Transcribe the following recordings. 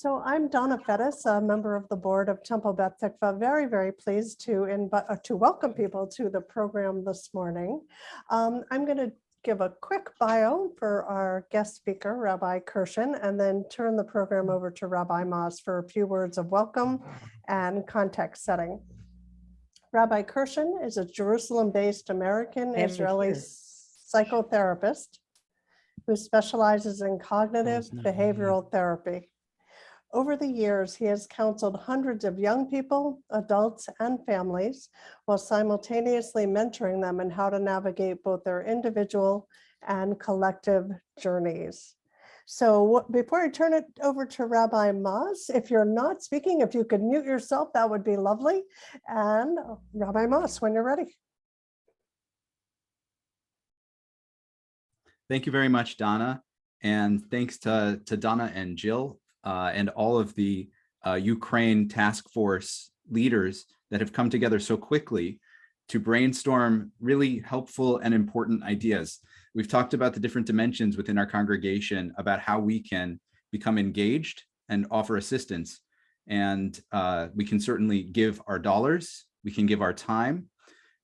So I'm Donna Fettis, a member of the board of Temple Beth Tikvah. Very, very pleased to welcome people to the program this morning. I'm going to give a quick bio for our guest speaker, Rabbi Kirschen, and then turn the program over to Rabbi Moss for a few words of welcome and context setting. Rabbi Kirschen is a Jerusalem-based American Israeli psychotherapist who specializes in cognitive behavioral therapy. Over the years, he has counseled hundreds of young people, adults, and families while simultaneously mentoring them in how to navigate both their individual and collective journeys. So before I turn it over to Rabbi Moss, if you're not speaking, if you could mute yourself, that would be lovely. And Rabbi Moss, when you're ready. Thank you very much, Donna. And thanks to Donna and Jill and all of the Ukraine task force leaders that have come together so quickly to brainstorm really helpful and important ideas. We've talked about the different dimensions within our congregation about how we can become engaged and offer assistance. And we can certainly give our dollars, we can give our time,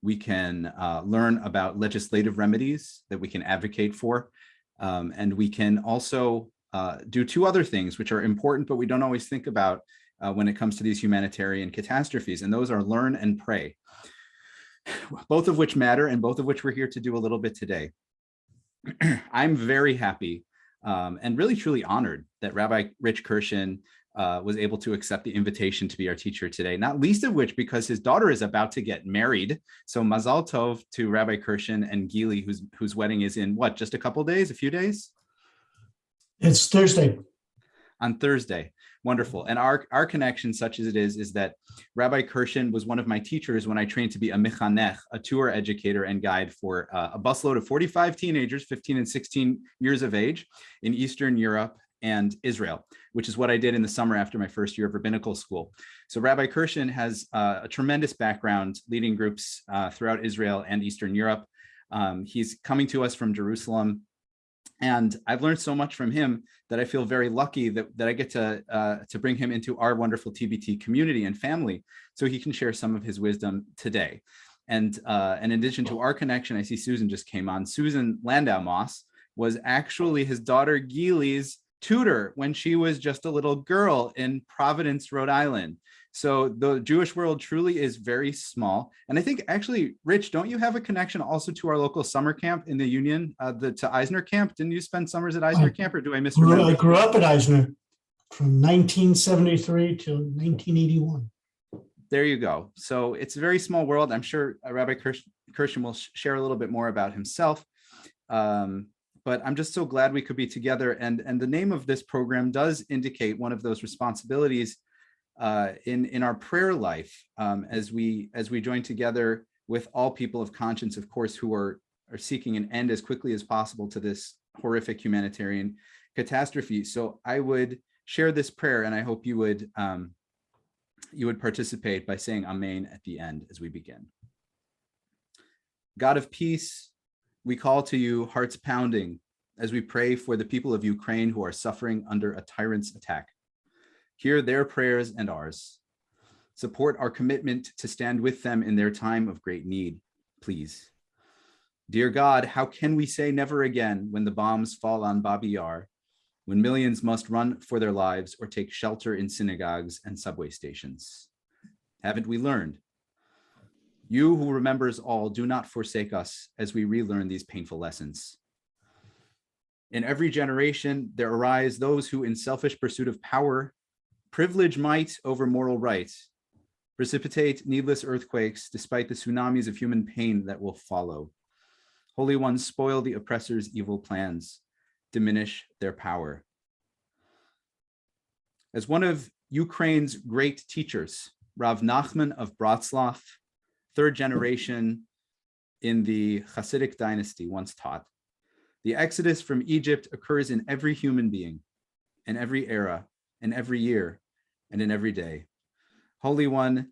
we can learn about legislative remedies that we can advocate for, and we can also do two other things which are important, but we don't always think about when it comes to these humanitarian catastrophes, and those are learn and pray, both of which matter and both of which we're here to do a little bit today. I'm very happy and really truly honored that Rabbi Rich Kirschen was able to accept the invitation to be our teacher today, not least of which because his daughter is about to get married. So Mazal Tov to Rabbi Kirschen and Gili, whose wedding is in what, just a couple days, a few days? It's Thursday. On Thursday. Wonderful. And our connection, such as it is that Rabbi Kirschen was one of my teachers when I trained to be a mechanech, a tour educator and guide for a busload of 45 teenagers, 15 and 16 years of age in Eastern Europe and Israel, which is what I did in the summer after my first year of rabbinical school. So Rabbi Kirschen has a tremendous background leading groups throughout Israel and Eastern Europe. He's coming to us from Jerusalem. And I've learned so much from him that I feel very lucky that I get to bring him into our wonderful TBT community and family so he can share some of his wisdom today. And in addition to our connection, I see Susan just came on. Susan Landau Moss was actually his daughter Gili's tutor when she was just a little girl in Providence, Rhode Island. So the Jewish world truly is very small. And I think actually, Rich, don't you have a connection also to our local summer camp in the Union, to Eisner Camp? Didn't you spend summers at Eisner Camp, or do I misremember? I grew up at Eisner from 1973 to 1981. There you go. So it's a very small world. I'm sure Rabbi Kirschen will share a little bit more about himself. But I'm just so glad we could be together. And the name of this program does indicate one of those responsibilities in our prayer life, as we join together with all people of conscience, of course, who are seeking an end as quickly as possible to this horrific humanitarian catastrophe. So I would share this prayer, and I hope you would participate by saying Amen at the end as we begin. God of peace, we call to you, hearts pounding, as we pray for the people of Ukraine who are suffering under a tyrant's attack. Hear their prayers and ours. Support our commitment to stand with them in their time of great need, please. Dear God, how can we say never again when the bombs fall on Babi Yar, when millions must run for their lives or take shelter in synagogues and subway stations? Haven't we learned? You who remembers all, do not forsake us as we relearn these painful lessons. In every generation, there arise those who, in selfish pursuit of power, privilege might over moral right, precipitate needless earthquakes despite the tsunamis of human pain that will follow. Holy ones, spoil the oppressor's evil plans, diminish their power. As one of Ukraine's great teachers, Rav Nachman of Bratslav, third generation in the Hasidic dynasty, once taught, the exodus from Egypt occurs in every human being, in every era, in every year, and in every day. Holy One,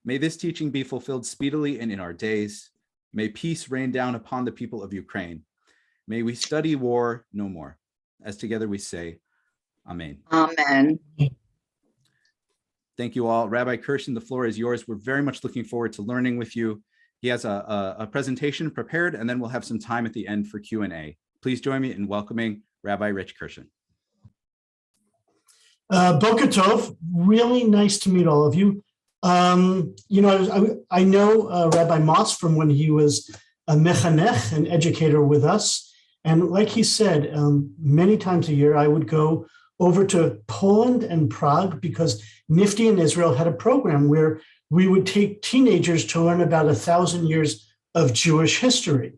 may this teaching be fulfilled speedily and in our days. May peace rain down upon the people of Ukraine. May we study war no more, as together we say, Amen. Amen. Thank you all. Rabbi Kirschen, the floor is yours. We're very much looking forward to learning with you. He has a presentation prepared, and then we'll have some time at the end for Q&A. Please join me in welcoming Rabbi Rich Kirschen. Boker Tov, really nice to meet all of you. I know Rabbi Moss from when he was a mechanech, an educator with us. And like he said, many times a year, I would go over to Poland and Prague because Nifty in Israel had a program where we would take teenagers to learn about 1,000 years of Jewish history.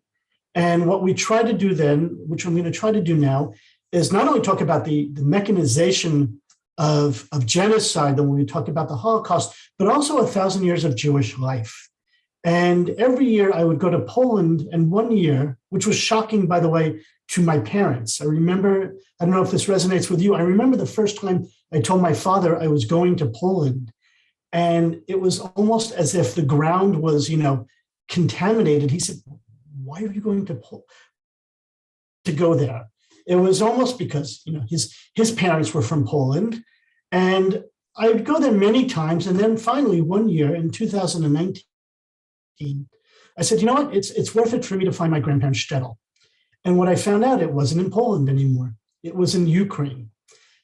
And what we tried to do then, which I'm going to try to do now, is not only talk about the mechanization of genocide, when we talk about the Holocaust, but also 1,000 years of Jewish life. And every year I would go to Poland, and one year, which was shocking, by the way, to my parents. I remember, I don't know if this resonates with you, I remember the first time I told my father I was going to Poland, and it was almost as if the ground was, contaminated. He said, "Why are you going to Poland to go there?" It was almost because, his parents were from Poland, and I would go there many times. And then finally one year in 2019, I said, you know what, it's worth it for me to find my grandparents' shtetl. And what I found out, it wasn't in Poland anymore. It was in Ukraine.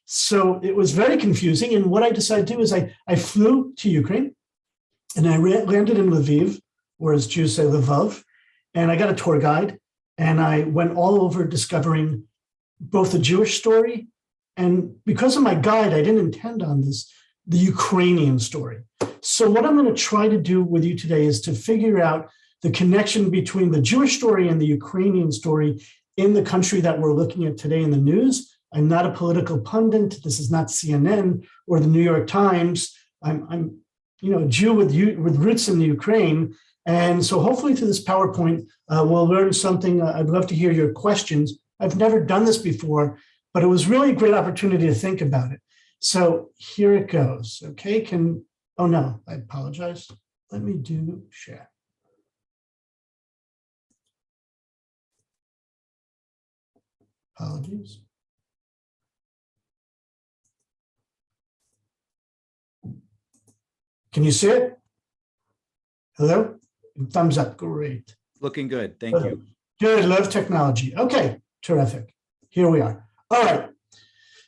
So it was very confusing. And what I decided to do is I flew to Ukraine and I landed in Lviv, or as Jews say, Lvov, and I got a tour guide and I went all over discovering both the Jewish story, and because of my guide, I didn't intend on this, the Ukrainian story. So what I'm going to try to do with you today is to figure out the connection between the Jewish story and the Ukrainian story in the country that we're looking at today in the news. I'm not a political pundit. This is not CNN or the New York Times. I'm a Jew with roots in the Ukraine. And so hopefully through this PowerPoint, we'll learn something. I'd love to hear your questions. I've never done this before, but it was really a great opportunity to think about it. So here it goes. Okay, oh no, I apologize. Let me do share. Apologies. Can you see it? Hello? Thumbs up, great. Looking good, thank you. Good, love technology. Okay, terrific. Here we are. All right.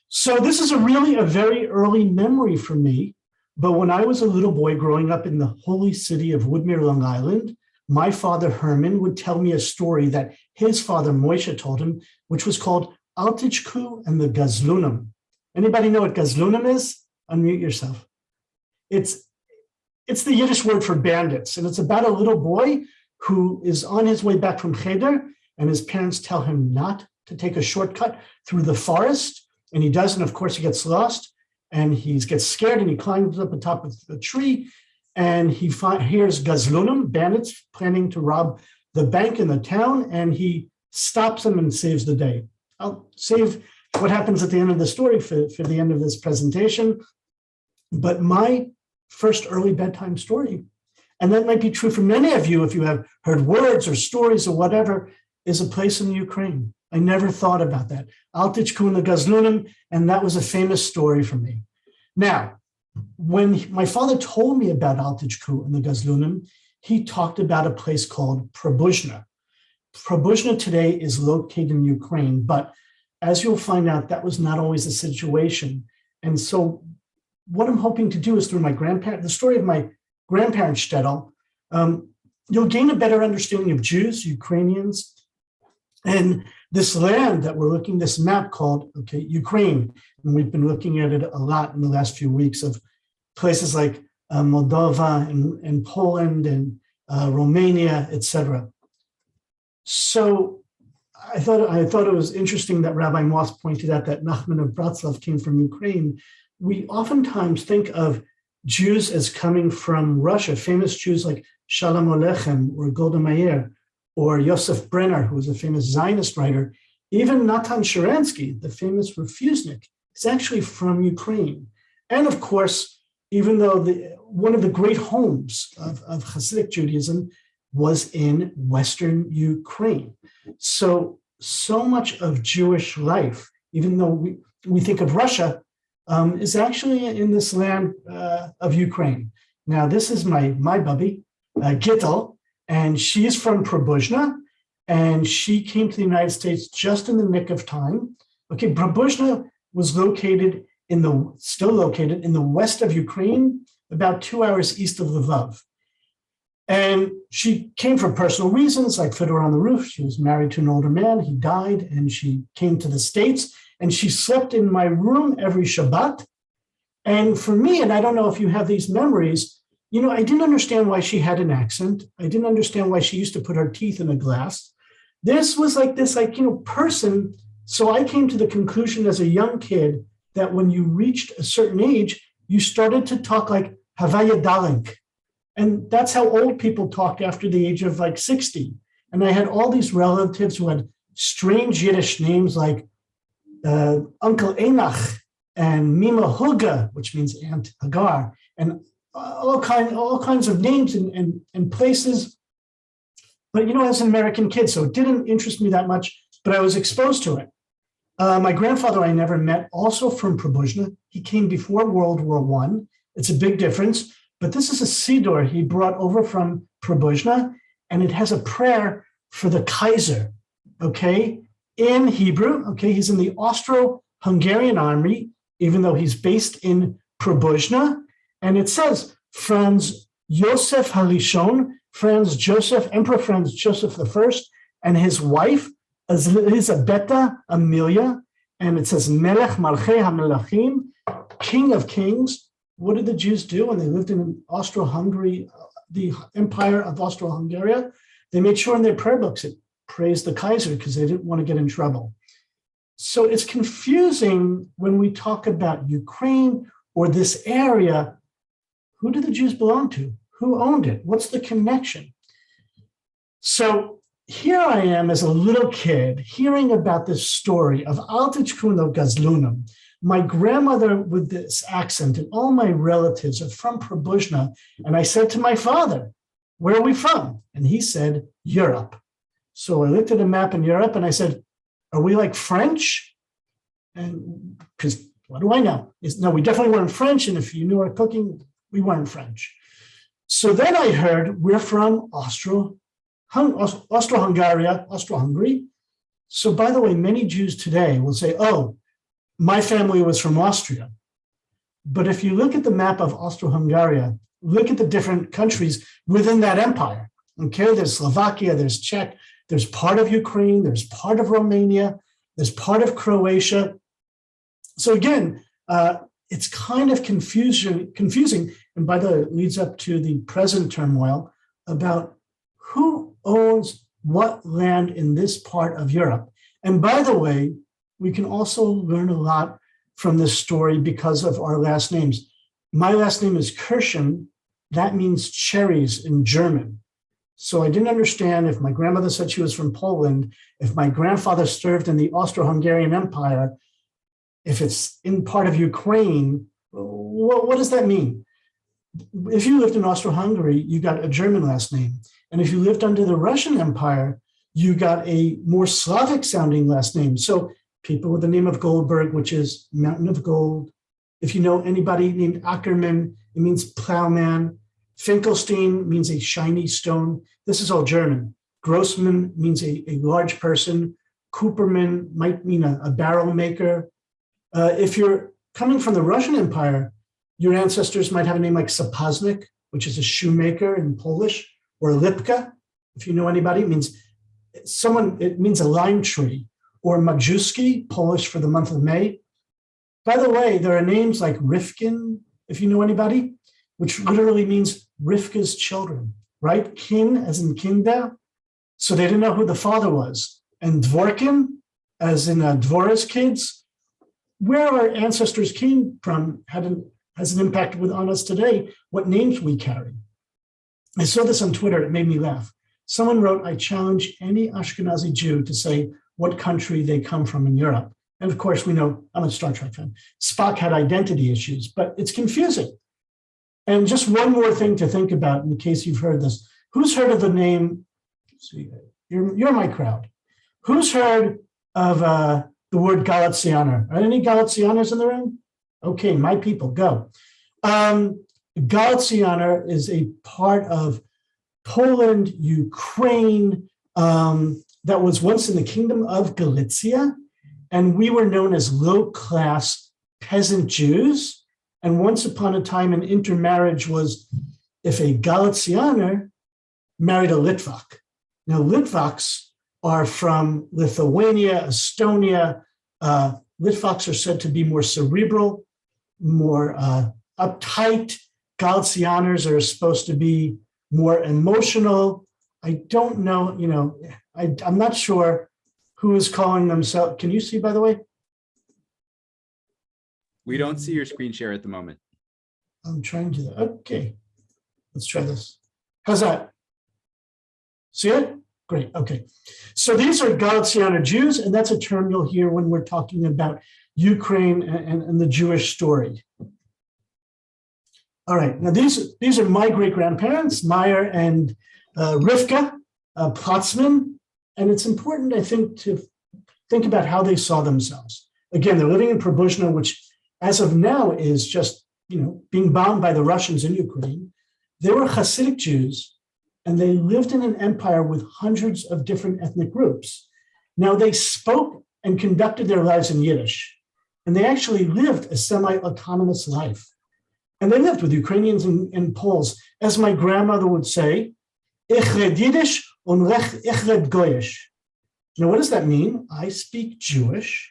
So this is a very early memory for me. But when I was a little boy growing up in the holy city of Woodmere, Long Island, my father Herman would tell me a story that his father Moshe told him, which was called Al Tichku and the Gazlunim. Anybody know what Gazlunim is? Unmute yourself. It's the Yiddish word for bandits, and it's about a little boy who is on his way back from Cheder, and his parents tell him not to take a shortcut through the forest, and he does, and of course he gets lost, and he gets scared, and he climbs up on top of a tree, and he hears Gazlunim, bandits, planning to rob the bank in the town, and he stops them and saves the day. I'll save what happens at the end of the story for the end of this presentation, but my first early bedtime story, and that might be true for many of you if you have heard words or stories or whatever, is a place in Ukraine. I never thought about that. Al Tichku and the Gazlunim, and that was a famous story for me. Now, when my father told me about Al Tichku and the Gazlunim, he talked about a place called Probuzhna. Probuzhna today is located in Ukraine, but as you'll find out, that was not always the situation. And so what I'm hoping to do is through the story of my grandparents' shtetl, you'll gain a better understanding of Jews, Ukrainians, and this land that we're looking, this map called, Ukraine. And we've been looking at it a lot in the last few weeks of places like Moldova and Poland and Romania, etc. So I thought it was interesting that Rabbi Moss pointed out that Nachman of Bratslav came from Ukraine. We oftentimes think of Jews as coming from Russia, famous Jews like Shalom Aleichem or Golda Meir or Yosef Brenner, who was a famous Zionist writer. Even Natan Sharansky, the famous refusnik, is actually from Ukraine. And of course, even though one of the great homes of Hasidic Judaism was in Western Ukraine. So much of Jewish life, even though we think of Russia, is actually in this land of Ukraine. Now, this is my bubby, Gittel, and she's from Probuzhna, and she came to the United States just in the nick of time. Okay, Probuzhna was still located in the west of Ukraine, about 2 hours east of Lvov. And she came for personal reasons, like Fiddler on the Roof. She was married to an older man. He died, and she came to the States, and she slept in my room every Shabbat. And for me, and I don't know if you have these memories, I didn't understand why she had an accent. I didn't understand why she used to put her teeth in a glass. This was this person. So I came to the conclusion as a young kid that when you reached a certain age, you started to talk like Havaya Dalink. And that's how old people talked after the age of 60. And I had all these relatives who had strange Yiddish names like Uncle Enach and Mima Huga, which means Aunt Hagar, and all kinds of names and places. But, I was an American kid, so it didn't interest me that much, but I was exposed to it. My grandfather I never met, also from Probuzhna. He came before World War I. It's a big difference. But this is a siddur he brought over from Probuzhna, and it has a prayer for the Kaiser, okay, in Hebrew. Okay, he's in the Austro-Hungarian army, even though he's based in Probuzhna. And it says, Franz Joseph Harishon, Emperor Franz Joseph I, and his wife, Elizabeta Amelia, and it says, Melech Malchei HaMelachim, King of Kings. What did the Jews do when they lived in Austro-Hungary, the Empire of Austro-Hungary? They made sure in their prayer books it praised the Kaiser because they didn't want to get in trouble. So it's confusing when we talk about Ukraine or this area. Who do the Jews belong to? Who owned it? What's the connection? So here I am as a little kid hearing about this story of Al Tichkuno Gazlunum. My grandmother with this accent and all my relatives are from Probuzhna. And I said to my father, where are we from? And he said, Europe. So I looked at a map in Europe and I said, are we like French? And because what do I know? No, we definitely weren't French. And if you knew our cooking, we weren't French. So then I heard we're from Austro-Hungary. So by the way, many Jews today will say, oh, my family was from Austria. But if you look at the map of Austro-Hungary, look at the different countries within that empire. Okay, there's Slovakia, there's Czech, there's part of Ukraine, there's part of Romania, there's part of Croatia. So again, it's kind of confusing, and by the way, it leads up to the present turmoil about who owns what land in this part of Europe. And by the way, we can also learn a lot from this story because of our last names. My last name is Kirschen. That means cherries in German. So I didn't understand if my grandmother said she was from Poland, if my grandfather served in the Austro-Hungarian Empire, if it's in part of Ukraine, what does that mean? If you lived in Austro-Hungary, you got a German last name. And if you lived under the Russian Empire, you got a more Slavic sounding last name. So people with the name of Goldberg, which is Mountain of Gold. If you know anybody named Ackerman, it means plowman. Finkelstein means a shiny stone. This is all German. Grossman means a large person. Cooperman might mean a barrel maker. If you're coming from the Russian Empire, your ancestors might have a name like Sapaznik, which is a shoemaker in Polish, or Lipka, if you know anybody, it means a lime tree, or Majewski, Polish for the month of May. By the way, there are names like Rifkin, if you know anybody, which literally means Rivka's children, right? Kin as in Kinder. So they didn't know who the father was. And Dvorkin, as in Dvora's kids. Where our ancestors came from has an impact on us today, what names we carry. I saw this on Twitter, it made me laugh. Someone wrote, I challenge any Ashkenazi Jew to say what country they come from in Europe. And of course, we know, I'm a Star Trek fan, Spock had identity issues, but it's confusing. And just one more thing to think about in case you've heard this. Who's heard of the name, you're my crowd. Who's heard of the word Galizianer. Are any Galizianers in the room? Okay, my people, go. Galizianer is a part of Poland, Ukraine, that was once in the kingdom of Galicia, and we were known as low-class peasant Jews. And once upon a time, an intermarriage was if a Galizianer married a Litvak. Now, Litvaks are from Lithuania, Estonia. Litvaks are said to be more cerebral, more uptight. Galizianers are supposed to be more emotional. I don't know, I'm not sure who is calling themselves. Can you see, by the way? We don't see your screen share at the moment. I'm trying to, okay. Let's try this. How's that? See it? Great, okay. So these are Galizianer Jews, and that's a term you'll hear when we're talking about Ukraine and the Jewish story. All right, now these are my great-grandparents, Meyer and Rivka Plotzman, and it's important, I think, to think about how they saw themselves. Again, they're living in Probuzhna, which as of now is just, being bombed by the Russians in Ukraine. They were Hasidic Jews, and they lived in an empire with hundreds of different ethnic groups. Now, they spoke and conducted their lives in Yiddish, and they actually lived a semi-autonomous life. And they lived with Ukrainians and Poles. As my grandmother would say, ich red Yiddish und ich red Goyish. Now, what does that mean? I speak Jewish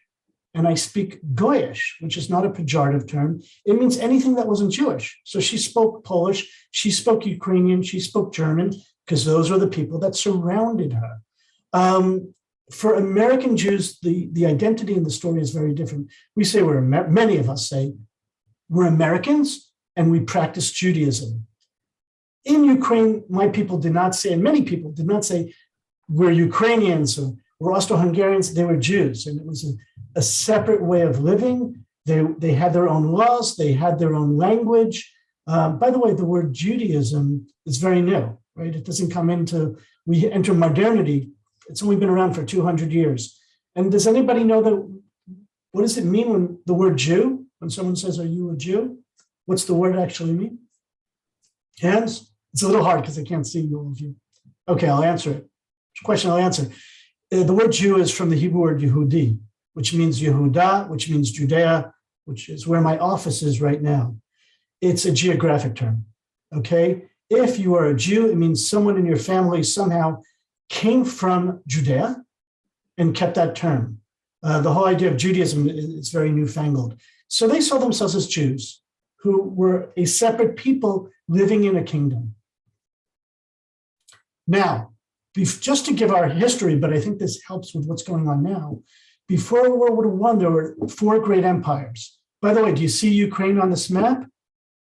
and I speak Goyish, which is not a pejorative term. It means anything that wasn't Jewish. So she spoke Polish, she spoke Ukrainian, she spoke German, because those were the people that surrounded her. For American Jews, the identity in the story is very different. We say many of us say we're Americans and we practice Judaism. In Ukraine, my people did not say, and many people did not say we're Ukrainians or we're Austro-Hungarians. They were Jews, and it was a separate way of living. They had their own laws. They had their own language. By the way, the word Judaism is very new, right? It doesn't come we enter modernity. It's only been around for 200 years. And does anybody know what does it mean when the word Jew, when someone says, are you a Jew? What's the word actually mean? Hands? It's a little hard because I can't see all of you. Okay, I'll answer it. Question I'll answer. The word Jew is from the Hebrew word Yehudi, which means Yehuda, which means Judea, which is where my office is right now. It's a geographic term, okay? If you are a Jew, it means someone in your family somehow came from Judea and kept that term. The whole idea of Judaism is very newfangled. So they saw themselves as Jews who were a separate people living in a kingdom. Now, just to give our history, but I think this helps with what's going on now, before World War I, there were 4 great empires. By the way, do you see Ukraine on this map?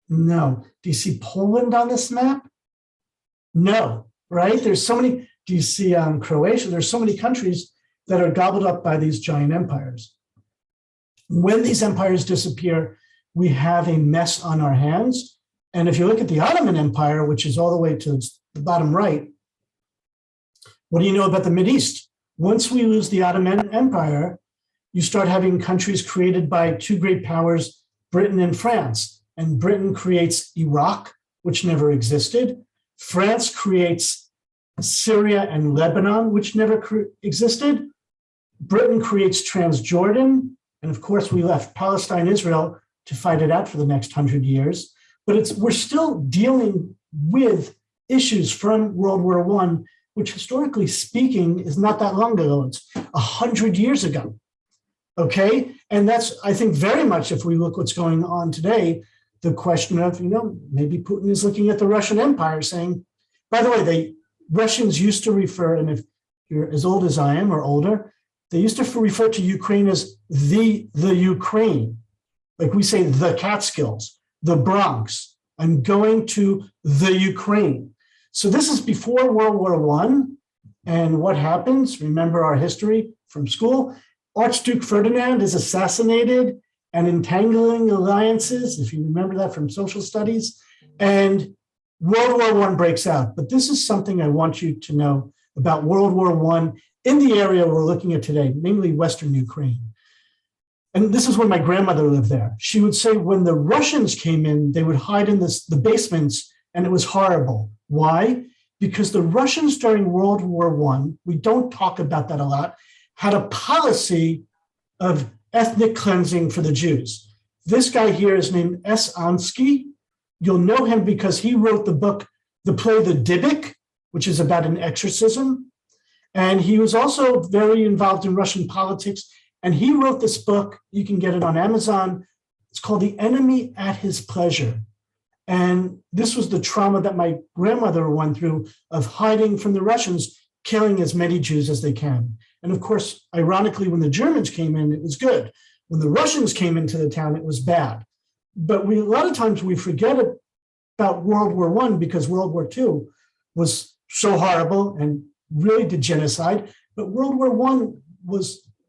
No. Do you see Poland on this map? No, right? There's so many. Do you see Croatia? There's so many countries that are gobbled up by these giant empires. When these empires disappear, we have a mess on our hands. And if you look at the Ottoman Empire, which is all the way to the bottom right, what do you know about the Mideast? Once we lose the Ottoman Empire, you start having countries created by 2 great powers, Britain and France. And Britain creates Iraq, which never existed. France creates Syria and Lebanon, which never existed. Britain creates Transjordan. And of course, we left Palestine, Israel to fight it out for the next 100 years. But we're still dealing with issues from World War I, which historically speaking is not that long ago. It's 100 years ago. Okay. And that's, I think, very much, if we look what's going on today, the question of, maybe Putin is looking at the Russian Empire saying, by the way, Russians used to refer, and if you're as old as I am or older, they used to refer to Ukraine as the Ukraine. Like we say, the Catskills, the Bronx. I'm going to the Ukraine. So this is before World War I. And what happens? Remember our history from school. Archduke Ferdinand is assassinated and entangling alliances, if you remember that from social studies. And World War I breaks out. But this is something I want you to know about World War I in the area we're looking at today, mainly Western Ukraine. and this is when my grandmother lived there. She would say when the Russians came in, they would hide in the basements, and it was horrible. Why? Because the Russians during World War I, we don't talk about that a lot, had a policy of ethnic cleansing for the Jews. This guy here is named S. Ansky. You'll know him because he wrote the play The Dybbuk, which is about an exorcism. And he was also very involved in Russian politics. And he wrote this book. You can get it on Amazon. It's called The Enemy at His Pleasure. And this was the trauma that my grandmother went through of hiding from the Russians, killing as many Jews as they can. And of course, ironically, when the Germans came in, it was good. When the Russians came into the town, it was bad. But a lot of times we forget about World War I because World War II was so horrible and really did genocide. But World War I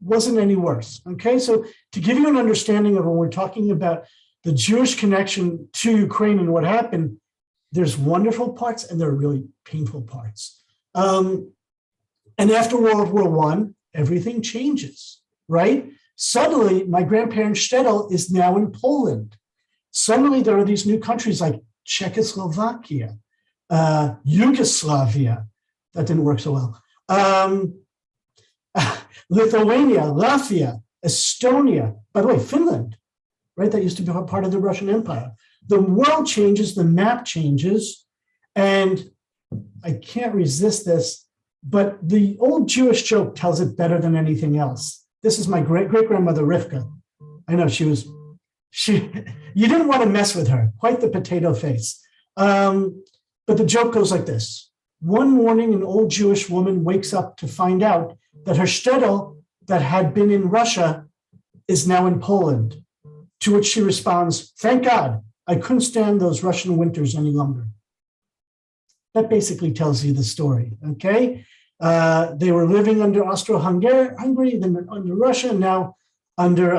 wasn't any worse. Okay, so to give you an understanding of when we're talking about the Jewish connection to Ukraine and what happened, there's wonderful parts and there are really painful parts. And after World War I, everything changes, right? Suddenly, my grandparents' shtetl is now in Poland. Suddenly, there are these new countries like Czechoslovakia, Yugoslavia. That didn't work so well. Lithuania, Latvia, Estonia, by the way, Finland, right? That used to be part of the Russian Empire. The world changes, the map changes, and I can't resist this, but the old Jewish joke tells it better than anything else. This is my great-grandmother, Rivka. I know you didn't want to mess with her, quite the potato face. But the joke goes like this. One morning, an old Jewish woman wakes up to find out that her shtetl that had been in Russia is now in Poland, to which she responds, "Thank God, I couldn't stand those Russian winters any longer." That basically tells you the story, okay? They were living under Austro-Hungary, then under Russia, and now under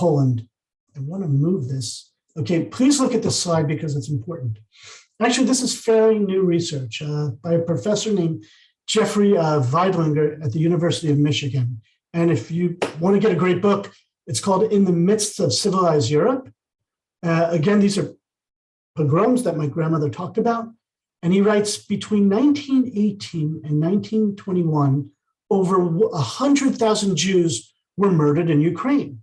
Poland. I want to move this. Okay, please look at this slide because it's important. Actually, this is fairly new research by a professor named Jeffrey Weidlinger at the University of Michigan. And if you want to get a great book, it's called In the Midst of Civilized Europe. Again, these are pogroms that my grandmother talked about. And he writes, between 1918 and 1921, over 100,000 Jews were murdered in Ukraine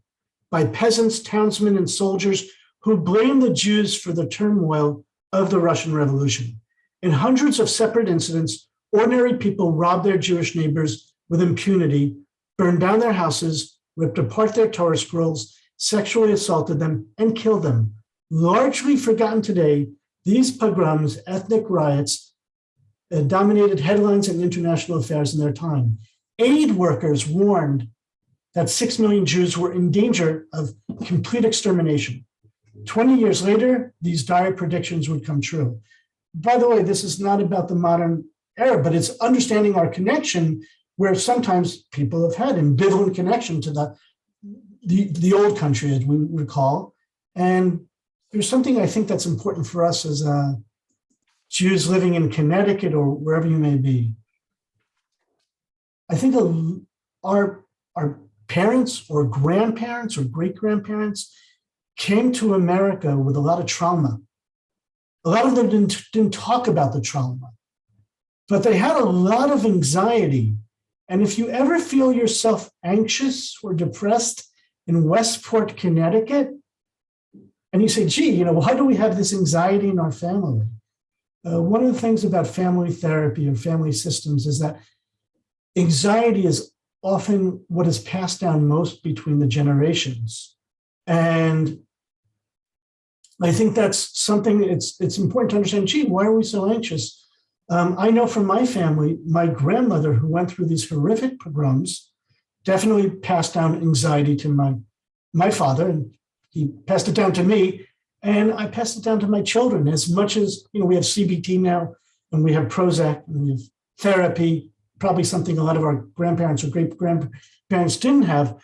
by peasants, townsmen, and soldiers who blamed the Jews for the turmoil of the Russian Revolution. In hundreds of separate incidents, ordinary people robbed their Jewish neighbors with impunity, burned down their houses, ripped apart their Torah scrolls, sexually assaulted them, and killed them. Largely forgotten today, these pogroms, ethnic riots, dominated headlines and international affairs in their time. Aid workers warned that 6 million Jews were in danger of complete extermination. 20 years later, these dire predictions would come true. By the way, this is not about the modern era, but it's understanding our connection where sometimes people have had ambivalent connection to the old country, as we recall. And there's something I think that's important for us as Jews living in Connecticut or wherever you may be. I think our parents or grandparents or great-grandparents came to America with a lot of trauma. A lot of them didn't talk about the trauma, but they had a lot of anxiety. And if you ever feel yourself anxious or depressed in Westport, Connecticut, and you say, gee, why do we have this anxiety in our family? One of the things about family therapy and family systems is that anxiety is often what is passed down most between the generations. And I think that's something it's important to understand, gee, why are we so anxious? I know from my family, my grandmother, who went through these horrific pogroms, definitely passed down anxiety to my father, and he passed it down to me, and I passed it down to my children. As much as, we have CBT now, and we have Prozac, and we have therapy, probably something a lot of our grandparents or great-grandparents didn't have,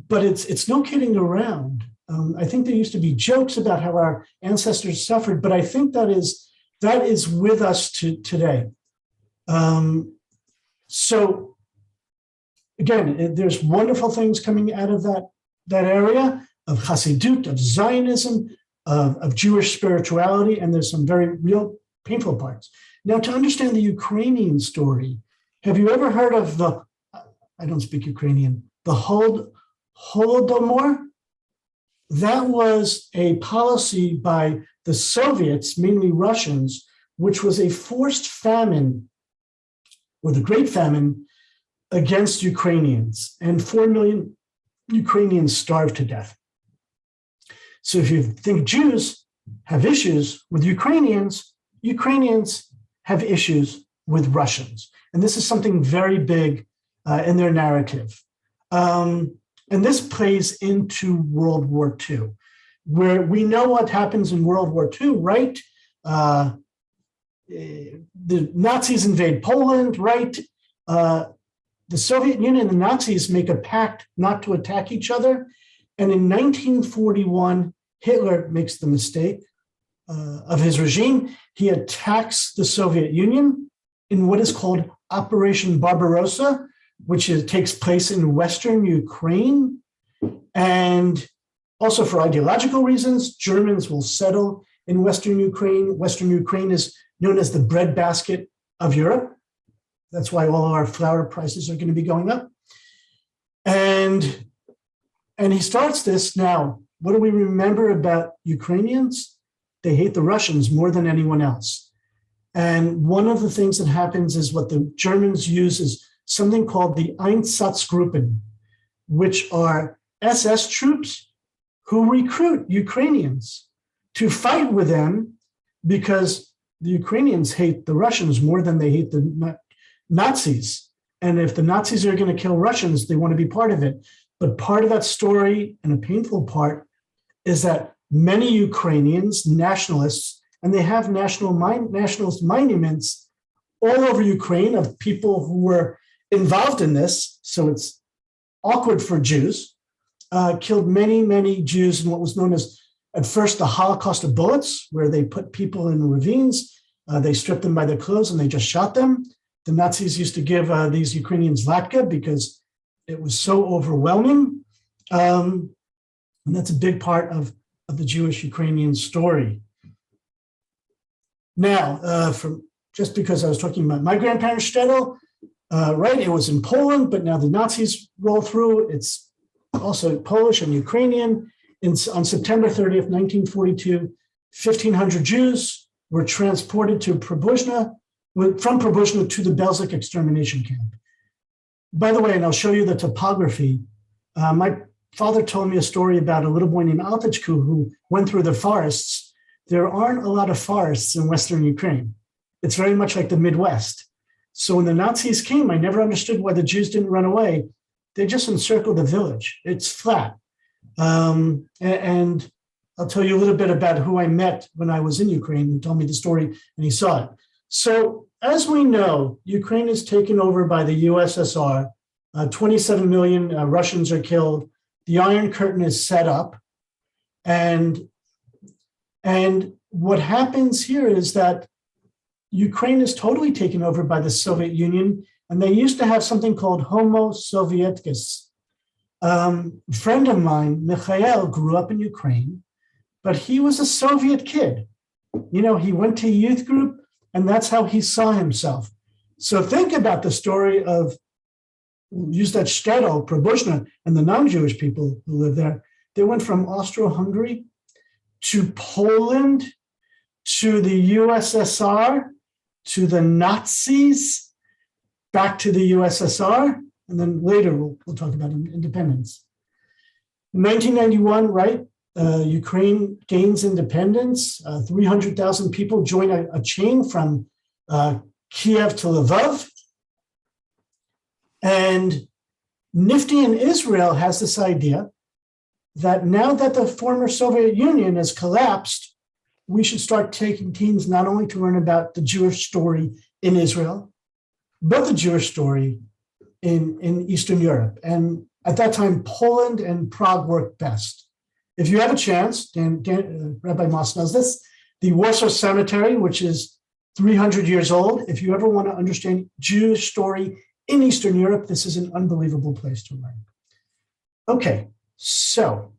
but it's no kidding around. I think there used to be jokes about how our ancestors suffered, but I think that is with us today. So again, there's wonderful things coming out of that area of Hasidut, of Zionism, of Jewish spirituality, and there's some very real painful parts. Now, to understand the Ukrainian story, have you ever heard of I don't speak Ukrainian, the Holodomor? That was a policy by the Soviets, mainly Russians, which was a forced famine, or the Great Famine, against Ukrainians, and 4 million Ukrainians starved to death. So if you think Jews have issues with Ukrainians, Ukrainians have issues with Russians. And this is something very big in their narrative. And this plays into World War II, where we know what happens in World War II, right? The Nazis invade Poland, right? The Soviet Union and the Nazis make a pact not to attack each other. And in 1941, Hitler makes the mistake of his regime. He attacks the Soviet Union in what is called Operation Barbarossa, which takes place in Western Ukraine. And also for ideological reasons, Germans will settle in Western Ukraine. Western Ukraine is known as the breadbasket of Europe. That's why all of our flour prices are going to be going up. And he starts this now. What do we remember about Ukrainians? They hate the Russians more than anyone else. And one of the things that happens is what the Germans use is something called the Einsatzgruppen, which are SS troops who recruit Ukrainians to fight with them because the Ukrainians hate the Russians more than they hate the Nazis. And if the Nazis are going to kill Russians, they want to be part of it. But part of that story, and a painful part, is that many Ukrainians, nationalists, and they have nationalist monuments all over Ukraine of people who were involved in this, so it's awkward for Jews, killed many, many Jews in what was known as, at first, the Holocaust of bullets, where they put people in ravines, they stripped them by their clothes, and they just shot them. The Nazis used to give these Ukrainians vodka because it was so overwhelming. And that's a big part of the Jewish Ukrainian story. Now, just because I was talking about my grandparents' shtetl, right, it was in Poland, but now the Nazis roll through. It's also Polish and Ukrainian. On September 30th, 1942, 1,500 Jews were transported to Probuzhna, from Probuzhna to the Belzec extermination camp. By the way, and I'll show you the topography, my father told me a story about a little boy named Altichku who went through the forests. There aren't a lot of forests in Western Ukraine. It's very much like the Midwest. So when the Nazis came, I never understood why the Jews didn't run away. They just encircled the village. It's flat. And I'll tell you a little bit about who I met when I was in Ukraine, who told me the story, and he saw it. So as we know, Ukraine is taken over by the USSR. 27 million Russians are killed. The Iron Curtain is set up. And what happens here is that Ukraine is totally taken over by the Soviet Union, and they used to have something called Homo Sovieticus. A friend of mine, Mikhail, grew up in Ukraine, but he was a Soviet kid. You know, he went to youth group, and that's how he saw himself. So think about the story of, use that shtetl, Probuzhna, and the non-Jewish people who live there. They went from Austro-Hungary to Poland, to the USSR, to the Nazis, back to the USSR, and then later we'll talk about independence. In 1991, right, Ukraine gains independence. 300,000 people join a chain from Kiev to Lvov. And Nifty in Israel has this idea that now that the former Soviet Union has collapsed, we should start taking teams not only to learn about the Jewish story in Israel, but the Jewish story in Eastern Europe. And at that time, Poland and Prague worked best. If you have a chance, Rabbi Moss knows this, the Warsaw Cemetery, which is 300 years old, if you ever want to understand Jewish story in Eastern Europe, this is an unbelievable place to learn. Okay, so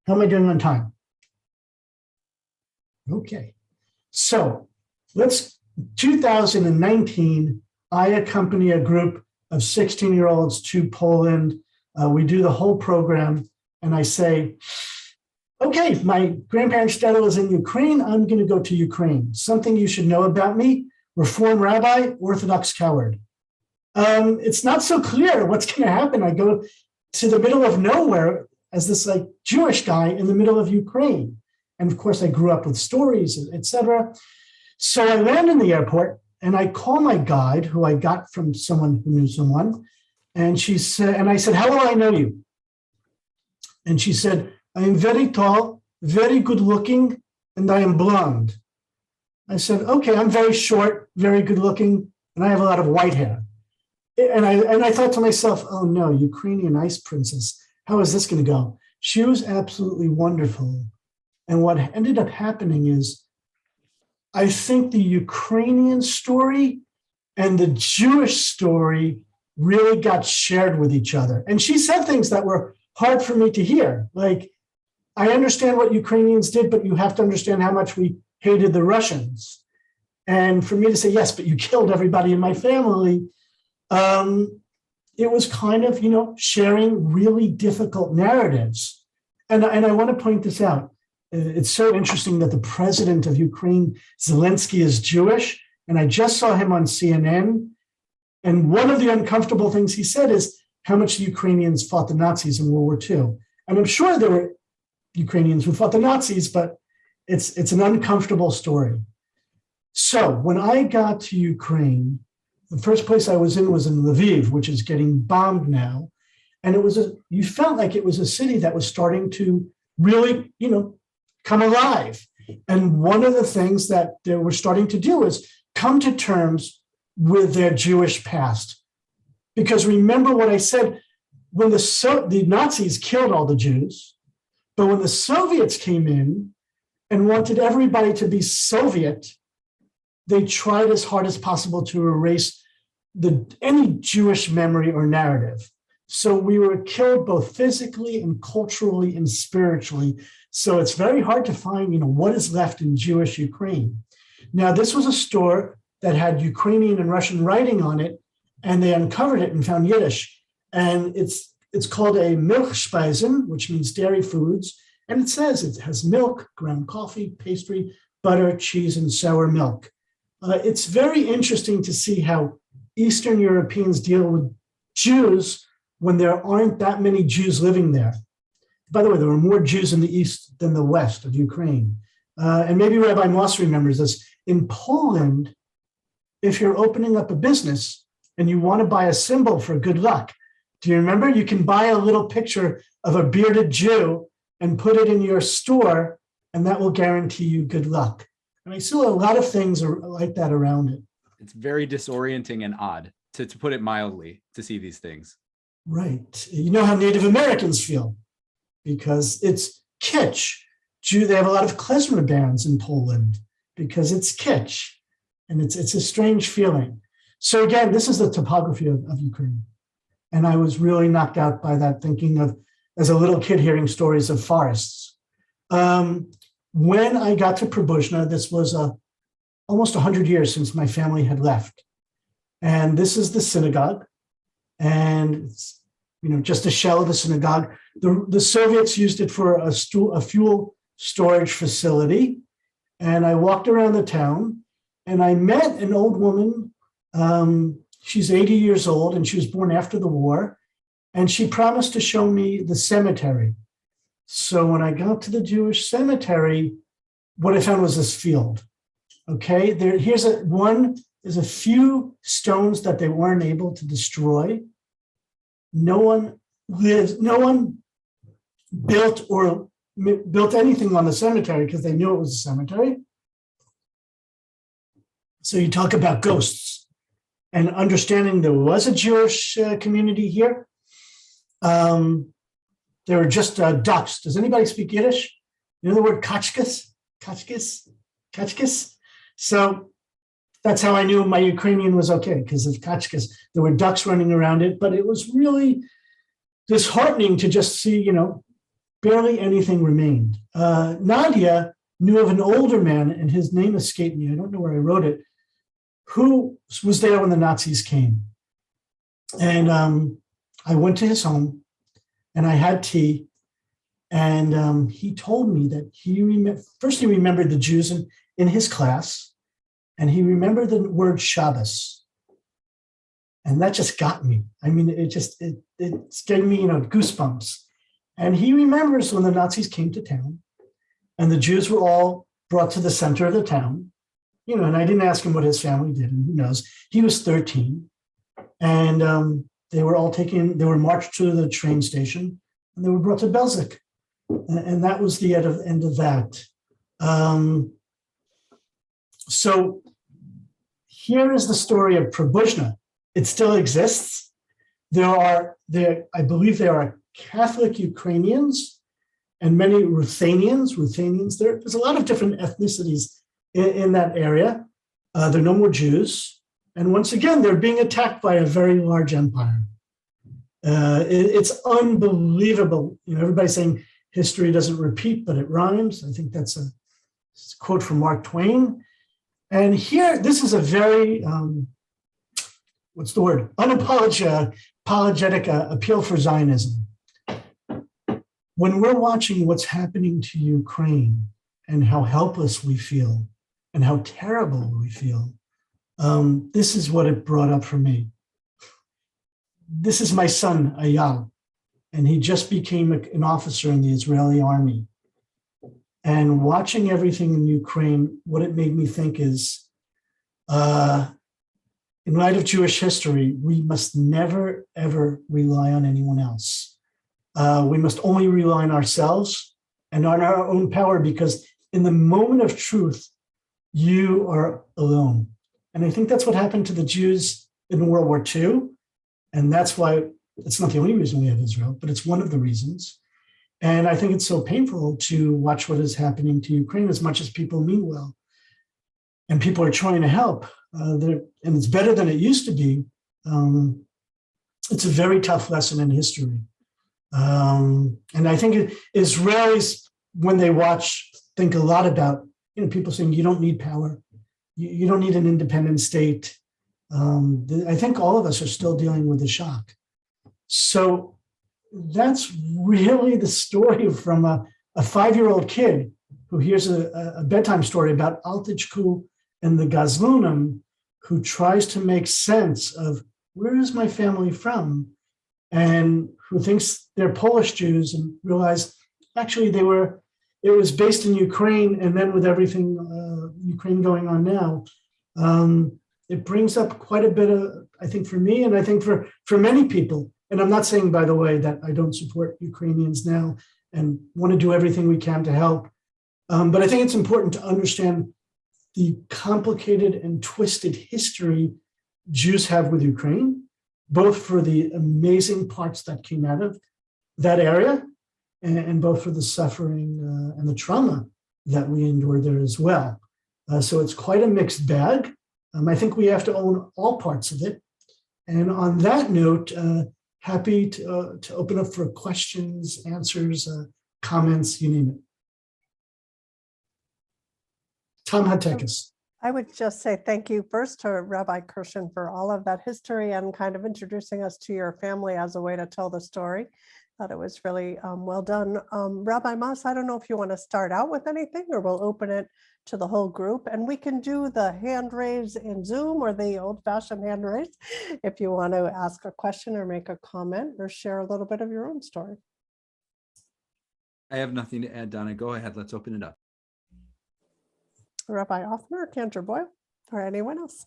how am I doing on time? Okay, so 2019, I accompany a group of 16-year-olds to Poland. We do the whole program, and I say, okay, my grandparents' shtetl is in Ukraine. I'm going to go to Ukraine. Something you should know about me: Reform Rabbi, Orthodox coward. It's not so clear what's going to happen. I go to the middle of nowhere as this like Jewish guy in the middle of Ukraine. And of course, I grew up with stories, etc. So I land in the airport and I call my guide, who I got from someone who knew someone. And she said, and I said, how will I know you? And she said, I am very tall, very good looking, and I am blonde. I said, okay, I'm very short, very good looking, and I have a lot of white hair. And I thought to myself, oh no, Ukrainian ice princess, how is this going to go? She was absolutely wonderful. And what ended up happening is, I think the Ukrainian story and the Jewish story really got shared with each other. And she said things that were hard for me to hear. Like, I understand what Ukrainians did, but you have to understand how much we hated the Russians. And for me to say, yes, but you killed everybody in my family, it was kind of, sharing really difficult narratives. And I want to point this out. It's so interesting that the president of Ukraine, Zelensky, is Jewish. And I just saw him on CNN. And one of the uncomfortable things he said is how much the Ukrainians fought the Nazis in World War II. And I'm sure there were Ukrainians who fought the Nazis, but it's an uncomfortable story. So when I got to Ukraine, the first place I was in Lviv, which is getting bombed now. And you felt like it was a city that was starting to really, come alive. And one of the things that they were starting to do is come to terms with their Jewish past. Because remember what I said, when the Nazis killed all the Jews, but when the Soviets came in and wanted everybody to be Soviet, they tried as hard as possible to erase any Jewish memory or narrative. So we were killed both physically and culturally and spiritually. So it's very hard to find, what is left in Jewish Ukraine. Now, this was a store that had Ukrainian and Russian writing on it, and they uncovered it and found Yiddish. And it's called a Milchspeisen, which means dairy foods. And it says it has milk, ground coffee, pastry, butter, cheese, and sour milk. It's very interesting to see how Eastern Europeans deal with Jews when there aren't that many Jews living there. By the way, there were more Jews in the east than the west of Ukraine. And maybe Rabbi Moss remembers this. In Poland, if you're opening up a business and you want to buy a symbol for good luck, do you remember? You can buy a little picture of a bearded Jew and put it in your store, and that will guarantee you good luck. And I saw a lot of things are like that around it. It's very disorienting and odd, to put it mildly, to see these things. Right. You know how Native Americans feel, because it's kitsch. They have a lot of klezmer bands in Poland because it's kitsch, and it's a strange feeling. So again, this is the topography of Ukraine. And I was really knocked out by that, thinking of, as a little kid, hearing stories of forests. When I got to Probuzhna, this was almost 100 years since my family had left. And this is the synagogue. And it's, just a shell of the synagogue. The Soviets used it for a fuel storage facility. And I walked around the town and I met an old woman. She's 80 years old and she was born after the war. And she promised to show me the cemetery. So when I got to the Jewish cemetery, what I found was this field. Okay, there's a few stones that they weren't able to destroy. No one built anything on the cemetery because they knew it was a cemetery. So you talk about ghosts and understanding there was a Jewish community here. There were just ducks. Does anybody speak Yiddish? You know the word kachkis? Kachkis? So that's how I knew my Ukrainian was okay, because of kachkas. There were ducks running around it, but it was really disheartening to just see, barely anything remained. Nadia knew of an older man, and his name escaped me. I don't know where I wrote it, who was there when the Nazis came. And I went to his home and I had tea. And he told me that he remembered the Jews in his class, and he remembered the word Shabbos. And that just got me. I mean, it gave me, goosebumps. And he remembers when the Nazis came to town and the Jews were all brought to the center of the town, and I didn't ask him what his family did, and who knows. He was 13. And they were marched to the train station and they were brought to Belzec. And that was the end of that. So here is the story of Probuzhna. It still exists. I believe there are Catholic Ukrainians and many Ruthenians. There's a lot of different ethnicities in that area. There are no more Jews. And once again, they're being attacked by a very large empire. It's unbelievable. Everybody's saying history doesn't repeat, but it rhymes. I think that's a quote from Mark Twain. And here, this is a very, unapologetic appeal for Zionism. When we're watching what's happening to Ukraine and how helpless we feel and how terrible we feel, this is what it brought up for me. This is my son, Ayal, and he just became an officer in the Israeli army. And watching everything in Ukraine, what it made me think is, in light of Jewish history, we must never, ever rely on anyone else. We must only rely on ourselves and on our own power, because in the moment of truth, you are alone. And I think that's what happened to the Jews in World War II. And that's why it's not the only reason we have Israel, but it's one of the reasons. And I think it's so painful to watch what is happening to Ukraine, as much as people mean well. And people are trying to help. And it's better than it used to be. It's a very tough lesson in history. And I think Israelis, when they watch, think a lot about, people saying you don't need power. You don't need an independent state. I think all of us are still dealing with the shock. So that's really the story from a 5-year-old kid who hears a bedtime story about Altichku and the Gazlunim, who tries to make sense of, where is my family from? And who thinks they're Polish Jews and realize actually it was based in Ukraine, and then with everything Ukraine going on now, it brings up quite a bit of, I think for me, and I think for many people, and I'm not saying, by the way, that I don't support Ukrainians now and want to do everything we can to help, but I think it's important to understand the complicated and twisted history Jews have with Ukraine, both for the amazing parts that came out of that area, and both for the suffering and the trauma that we endured there as well. So it's quite a mixed bag. I think we have to own all parts of it. And on that note, happy to open up for questions, answers, comments, you name it. Tom Hatekis. I would just say thank you first to Rabbi Kirschen for all of that history and kind of introducing us to your family as a way to tell the story. Thought it was really well done. Rabbi Mas, I don't know if you want to start out with anything, or we'll open it to the whole group, and we can do the hand raise in Zoom or the old-fashioned hand raise if you want to ask a question or make a comment or share a little bit of your own story. I have nothing to add, Donna. Go ahead. Let's open it up. Rabbi Offner, Cantor Boyle, or anyone else.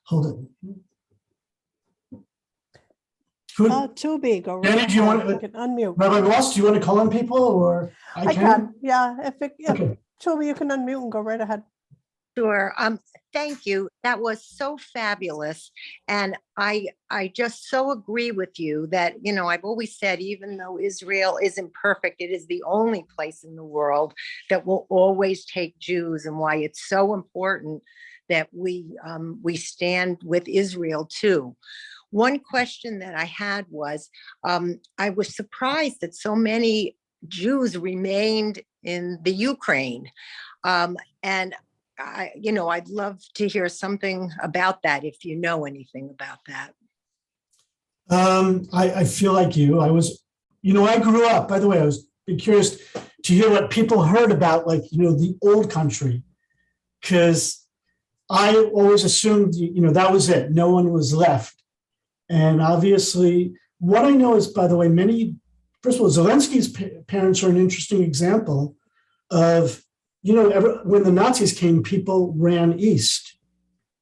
Hold it. Toby, go Danny, right do you ahead. want You can unmute. Rabbi Ross, do you want to call on people, or I can. Yeah, Okay. Toby, you can unmute and go right ahead. Sure. Thank you. That was so fabulous. And I just so agree with you that, I've always said, even though Israel isn't perfect, it is the only place in the world that will always take Jews, and why it's so important that we stand with Israel too. One question that I had was, I was surprised that so many Jews remained in the Ukraine. And I'd love to hear something about that if you know anything about that. I feel like you. I grew up, by the way, I was curious to hear what people heard about, the old country, because I always assumed, that was it. No one was left. And obviously, what I know is, by the way, first of all, Zelensky's parents are an interesting example of, when the Nazis came, people ran east.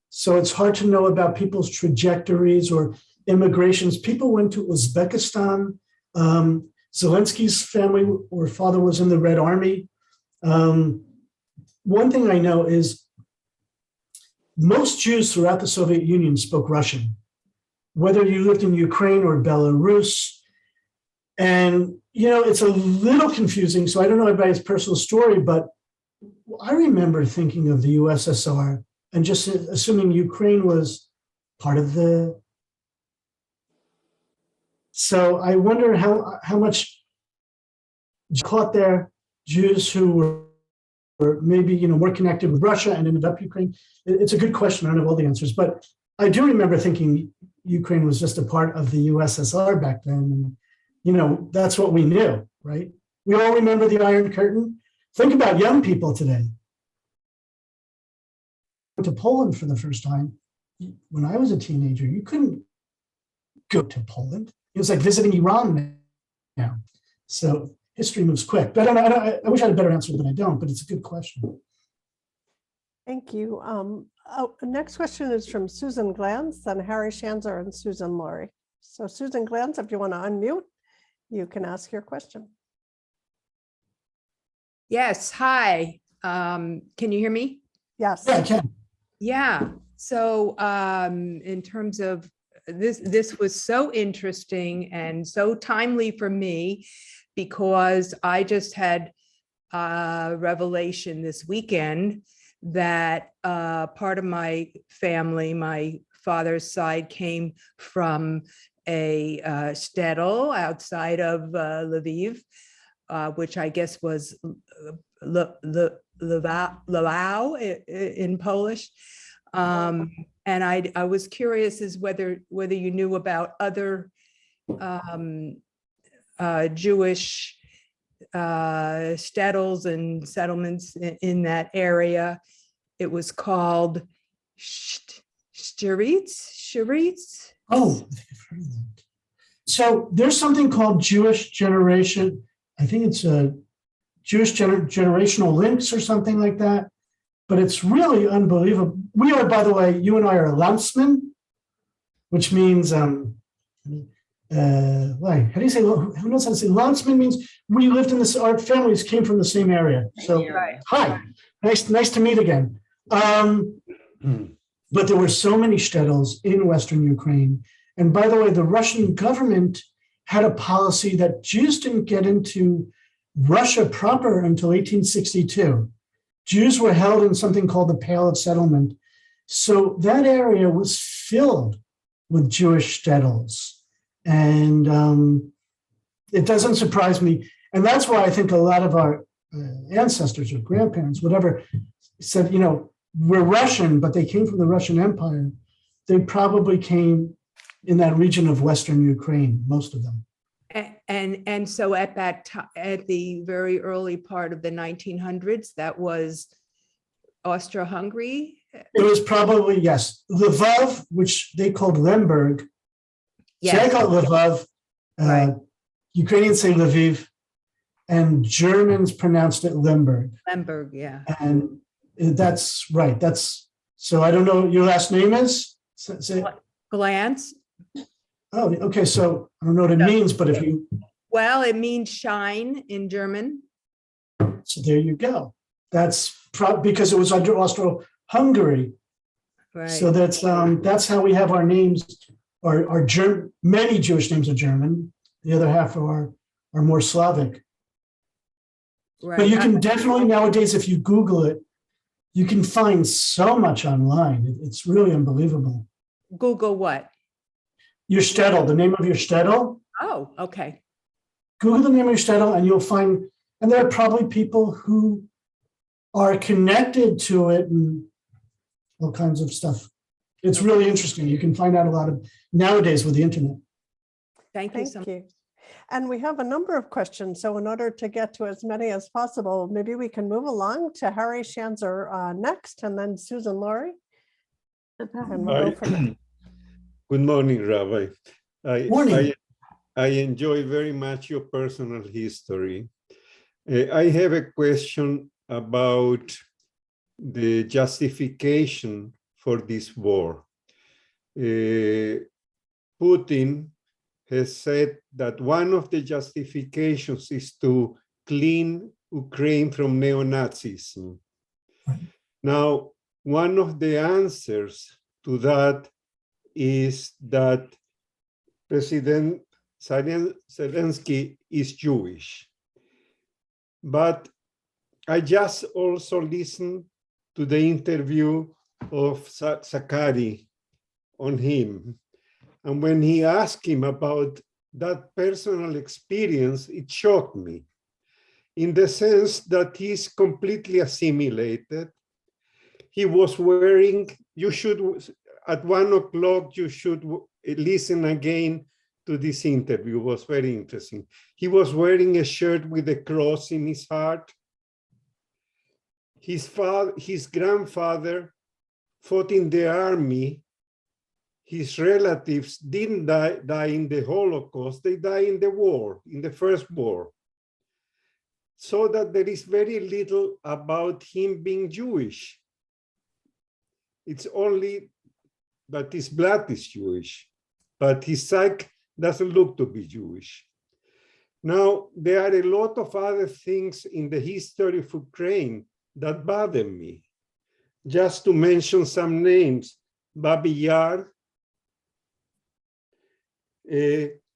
So it's hard to know about people's trajectories or immigrations. People went to Uzbekistan. Zelensky's family or father was in the Red Army. One thing I know is most Jews throughout the Soviet Union spoke Russian, whether you lived in Ukraine or Belarus. And, it's a little confusing. So I don't know everybody's personal story, but I remember thinking of the USSR and just assuming Ukraine was part of so I wonder how much caught there, Jews who were maybe, more connected with Russia and ended up Ukraine. It's a good question. I don't have all the answers, but I do remember thinking Ukraine was just a part of the USSR back then. And, that's what we knew, right? We all remember the Iron Curtain. Think about young people today. To Poland for the first time. When I was a teenager, you couldn't go to Poland. It was like visiting Iran now. So history moves quick. But I wish I had a better answer, but I don't. But it's a good question. Thank you. Next question is from Susan Glantz, then Harry Shanzer and Susan Laurie. So Susan Glantz, if you want to unmute, you can ask your question. Yes, hi. Can you hear me? Yes. Yeah, I can. Yeah. So in terms of this was so interesting and so timely for me, because I just had a revelation this weekend that part of my family, my father's side, came from a shtetl outside of Lviv, which I guess was Lwów in Polish. And I was curious as whether you knew about other Jewish shtetls and settlements in that area. It was called Sheretz. Oh, I think I've heard of that. So there's something called Jewish Generation. I think it's a Jewish Generational Links or something like that. But it's really unbelievable. We are, by the way, you and I are landsmen, which means, how do you say, who knows how to say? Landsman means we lived in this, our families came from the same area. So, Right. Hi, nice to meet again. But there were so many shtetls in Western Ukraine. And by the way, the Russian government had a policy that Jews didn't get into Russia proper until 1862. Jews were held in something called the Pale of Settlement. So that area was filled with Jewish shtetls. And it doesn't surprise me. And that's why I think a lot of our ancestors or grandparents, whatever, said, we're Russian, but they came from the Russian Empire. They probably came in that region of Western Ukraine, most of them. And so at that time, at the very early part of the 1900s, that was Austro-Hungary. It was probably, yes, Lvov, which they called Lemberg. Yes. So I call it Lvov. Right. Ukrainians say Lviv, and Germans pronounced it Lemberg. Lemberg, yeah. And that's right. So I don't know. Your last name is? Glantz. Oh, okay. So I don't know what it means, but if you. Well, it means shine in German. So there you go. That's because it was under Hungary. Right. So that's how we have our names. Our many Jewish names are German. The other half are more Slavic. Right. But you can definitely nowadays, if you Google it, you can find so much online. It's really unbelievable. Google what? Your shtetl, the name of your shtetl. Oh, okay. Google the name of your shtetl, and you'll find, and there are probably people who are connected to it and all kinds of stuff. It's really interesting. You can find out a lot of nowadays with the internet. Thank you so Thank much. you. And we have a number of questions. So in order to get to as many as possible, maybe we can move along to Harry Shanzer next, and then Susan Laurie. And we'll go from there. Good morning, Rabbi. Morning. I enjoy very much your personal history. I have a question about the justification for this war. Putin has said that one of the justifications is to clean Ukraine from neo-Nazism. Right. Now, one of the answers to that is that President Zelensky is Jewish. But I just also listened to the interview of Sakari on him. And when he asked him about that personal experience, it shocked me in the sense that he's completely assimilated. He was wearing, at 1 o'clock, you should listen again to this interview. It was very interesting. He was wearing a shirt with a cross in his heart. His grandfather fought in the army. His relatives didn't die in the Holocaust, they died in the war, in the first war. So that there is very little about him being Jewish. It's only that his blood is Jewish, but his psyche doesn't look to be Jewish. Now, there are a lot of other things in the history of Ukraine that bother me. Just to mention some names, Babi Yar.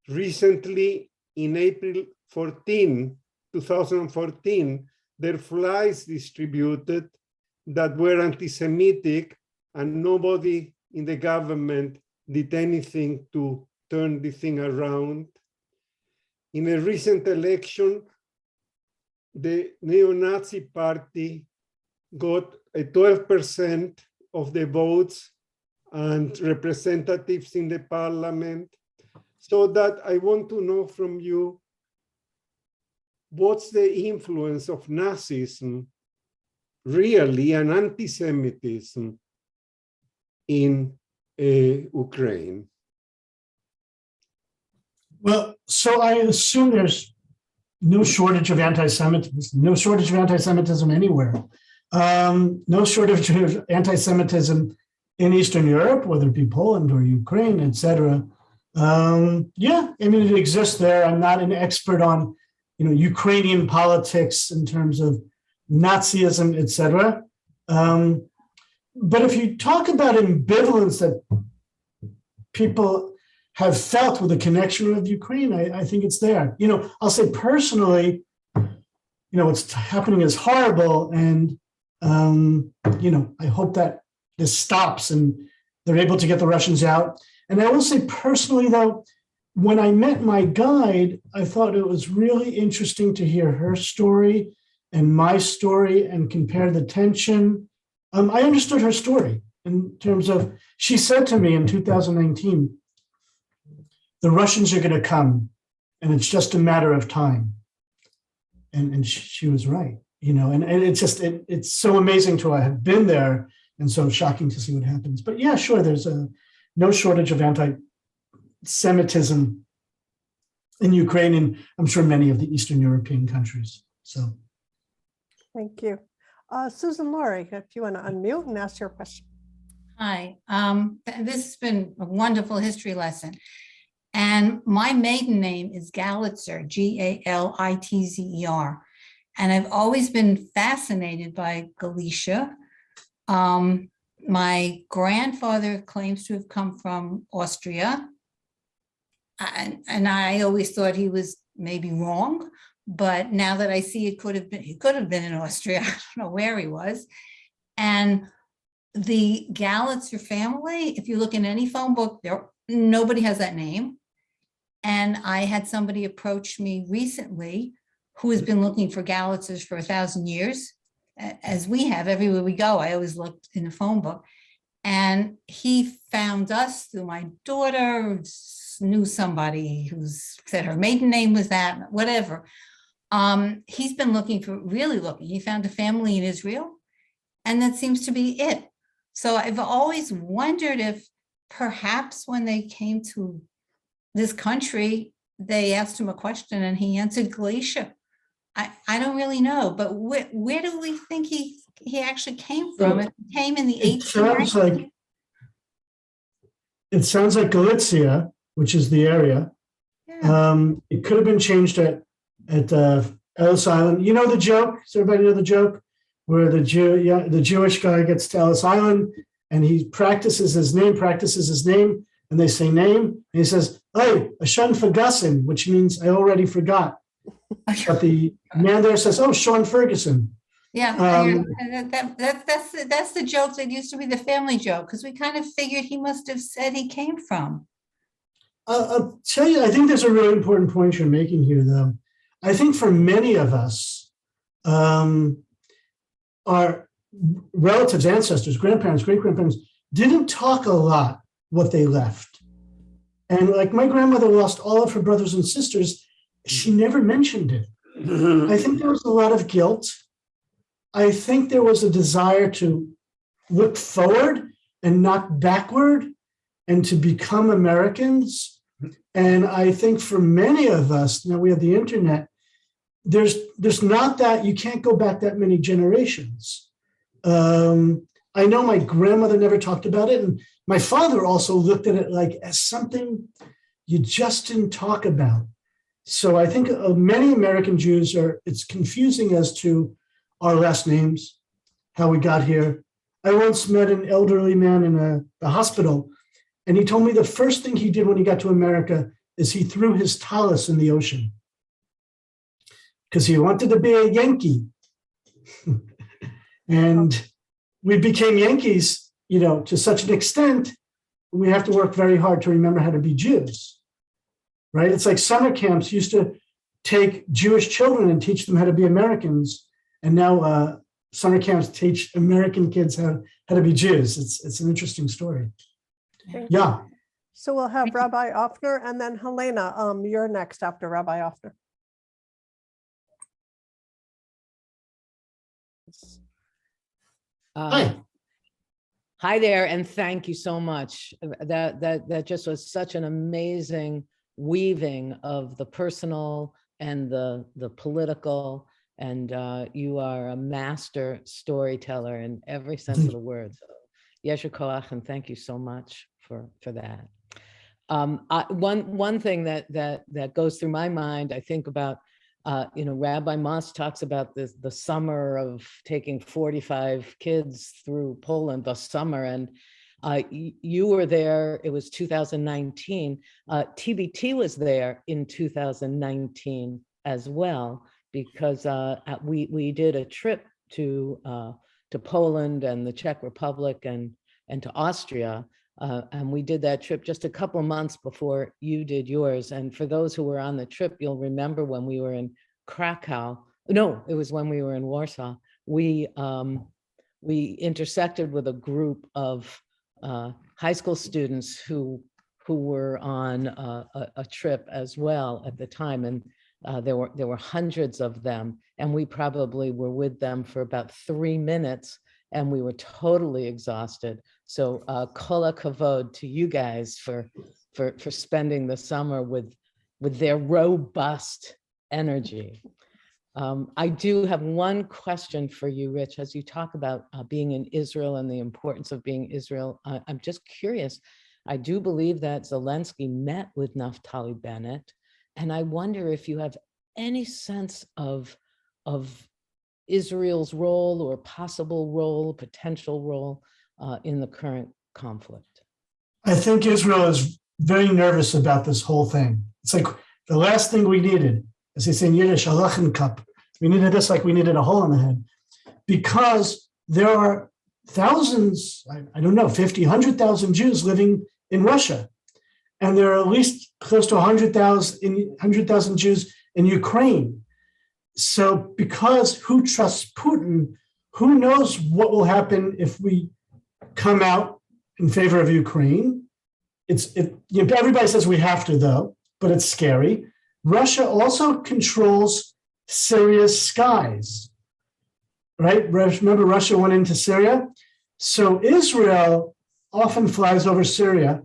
Recently, in April 2014, there were flies distributed that were anti-Semitic, and nobody in the government did anything to turn the thing around. In a recent election, the neo-Nazi party got 12% of the votes and representatives in the parliament. So that I want to know from you, what's the influence of Nazism really and anti-Semitism in Ukraine? Well, so I assume there's no shortage of anti-Semitism anywhere. No shortage of anti-Semitism in Eastern Europe, whether it be Poland or Ukraine, etc. Yeah, I mean, it exists there. I'm not an expert on, Ukrainian politics in terms of Nazism, etc. But if you talk about ambivalence that people have felt with the connection with Ukraine, I think it's there. I'll say personally, what's happening is horrible, and I hope that this stops and they're able to get the Russians out. And I will say personally, though, when I met my guide, I thought it was really interesting to hear her story and my story and compare the tension. I understood her story in terms of, she said to me in 2019, the Russians are going to come and it's just a matter of time. And she was right, and it's just, it's so amazing to have been there and so shocking to see what happens. But yeah, sure, there's no shortage of anti-Semitism in Ukraine, and I'm sure many of the Eastern European countries. So, Thank you. Susan Laurie, if you want to unmute and ask your question. Hi, this has been a wonderful history lesson. And my maiden name is Galitzer, Galitzer. And I've always been fascinated by Galicia. My grandfather claims to have come from Austria. And I always thought he was maybe wrong, but now that I see he could have been in Austria. I don't know where he was. And the Gallitzer family, if you look in any phone book, nobody has that name. And I had somebody approach me recently who has been looking for Gallitzers for 1,000 years, as we have everywhere we go. I always looked in the phone book. And he found us through my daughter, knew somebody who's said her maiden name was that, whatever. He's been really looking. He found a family in Israel, and that seems to be it. So I've always wondered if perhaps when they came to this country, they asked him a question and he answered Galatia. I don't really know, but where do we think he actually came from? It came in the 1890s. It sounds like Galicia, which is the area. Yeah. It could have been changed at Ellis Island. You know the joke? Does everybody know the joke? Where the Jewish guy gets to Ellis Island and he practices his name, and they say name, and he says, "Hey, Sean Ferguson," which means I already forgot. But the man there says, "Oh, Sean Ferguson." Yeah, that's the joke that used to be the family joke, because we kind of figured he must have said he came from. I'll tell you, I think there's a really important point you're making here, though. I think for many of us, our relatives, ancestors, grandparents, great-grandparents didn't talk a lot what they left. And like my grandmother lost all of her brothers and sisters. She never mentioned it. I think there was a lot of guilt. I think there was a desire to look forward and not backward and to become Americans. And I think for many of us, now we have the internet, there's not that, you can't go back that many generations. I know my grandmother never talked about it, and my father also looked at it like as something you just didn't talk about. So I think many American Jews it's confusing as to our last names, how we got here. I once met an elderly man in a hospital, and he told me the first thing he did when he got to America is he threw his tallis in the ocean because he wanted to be a Yankee. And we became Yankees, to such an extent, we have to work very hard to remember how to be Jews, right? It's like summer camps used to take Jewish children and teach them how to be Americans. And now summer camps teach American kids how to be Jews. It's an interesting story. Yeah. So we'll have Rabbi Offner and then Helena, you're next after Rabbi Offner. Hi there, and thank you so much. That just was such an amazing weaving of the personal and the political, and you are a master storyteller in every sense of the word. So, Yesher Koach, and thank you so much for that. One thing that goes through my mind, I think about, Rabbi Moss talks about the summer of taking 45 kids through Poland, the summer, and you were there, it was 2019. TBT was there in 2019 as well, because we did a trip to Poland and the Czech Republic and to Austria. And we did that trip just a couple of months before you did yours. And for those who were on the trip, you'll remember when we were in Krakow. No, it was when we were in Warsaw. We intersected with a group of high school students who were on a trip as well at the time. And there were hundreds of them. And we probably were with them for about 3 minutes, and we were totally exhausted. So kol hakavod to you guys for spending the summer with their robust energy. I do have one question for you, Rich, as you talk about being in Israel and the importance of being Israel. I'm just curious. I do believe that Zelensky met with Naftali Bennett, and I wonder if you have any sense of Israel's role or possible role, potential role in the current conflict? I think Israel is very nervous about this whole thing. It's like the last thing we needed, as they say in Yiddish, a lachen cup. We needed this like we needed a hole in the head, because there are thousands, I don't know, 50, 100,000 Jews living in Russia. And there are at least close to 100,000 Jews in Ukraine. So because who trusts Putin, who knows what will happen if we come out in favor of Ukraine. Everybody says we have to, though, but it's scary. Russia also controls Syria's skies, right? Remember, Russia went into Syria. So Israel often flies over Syria,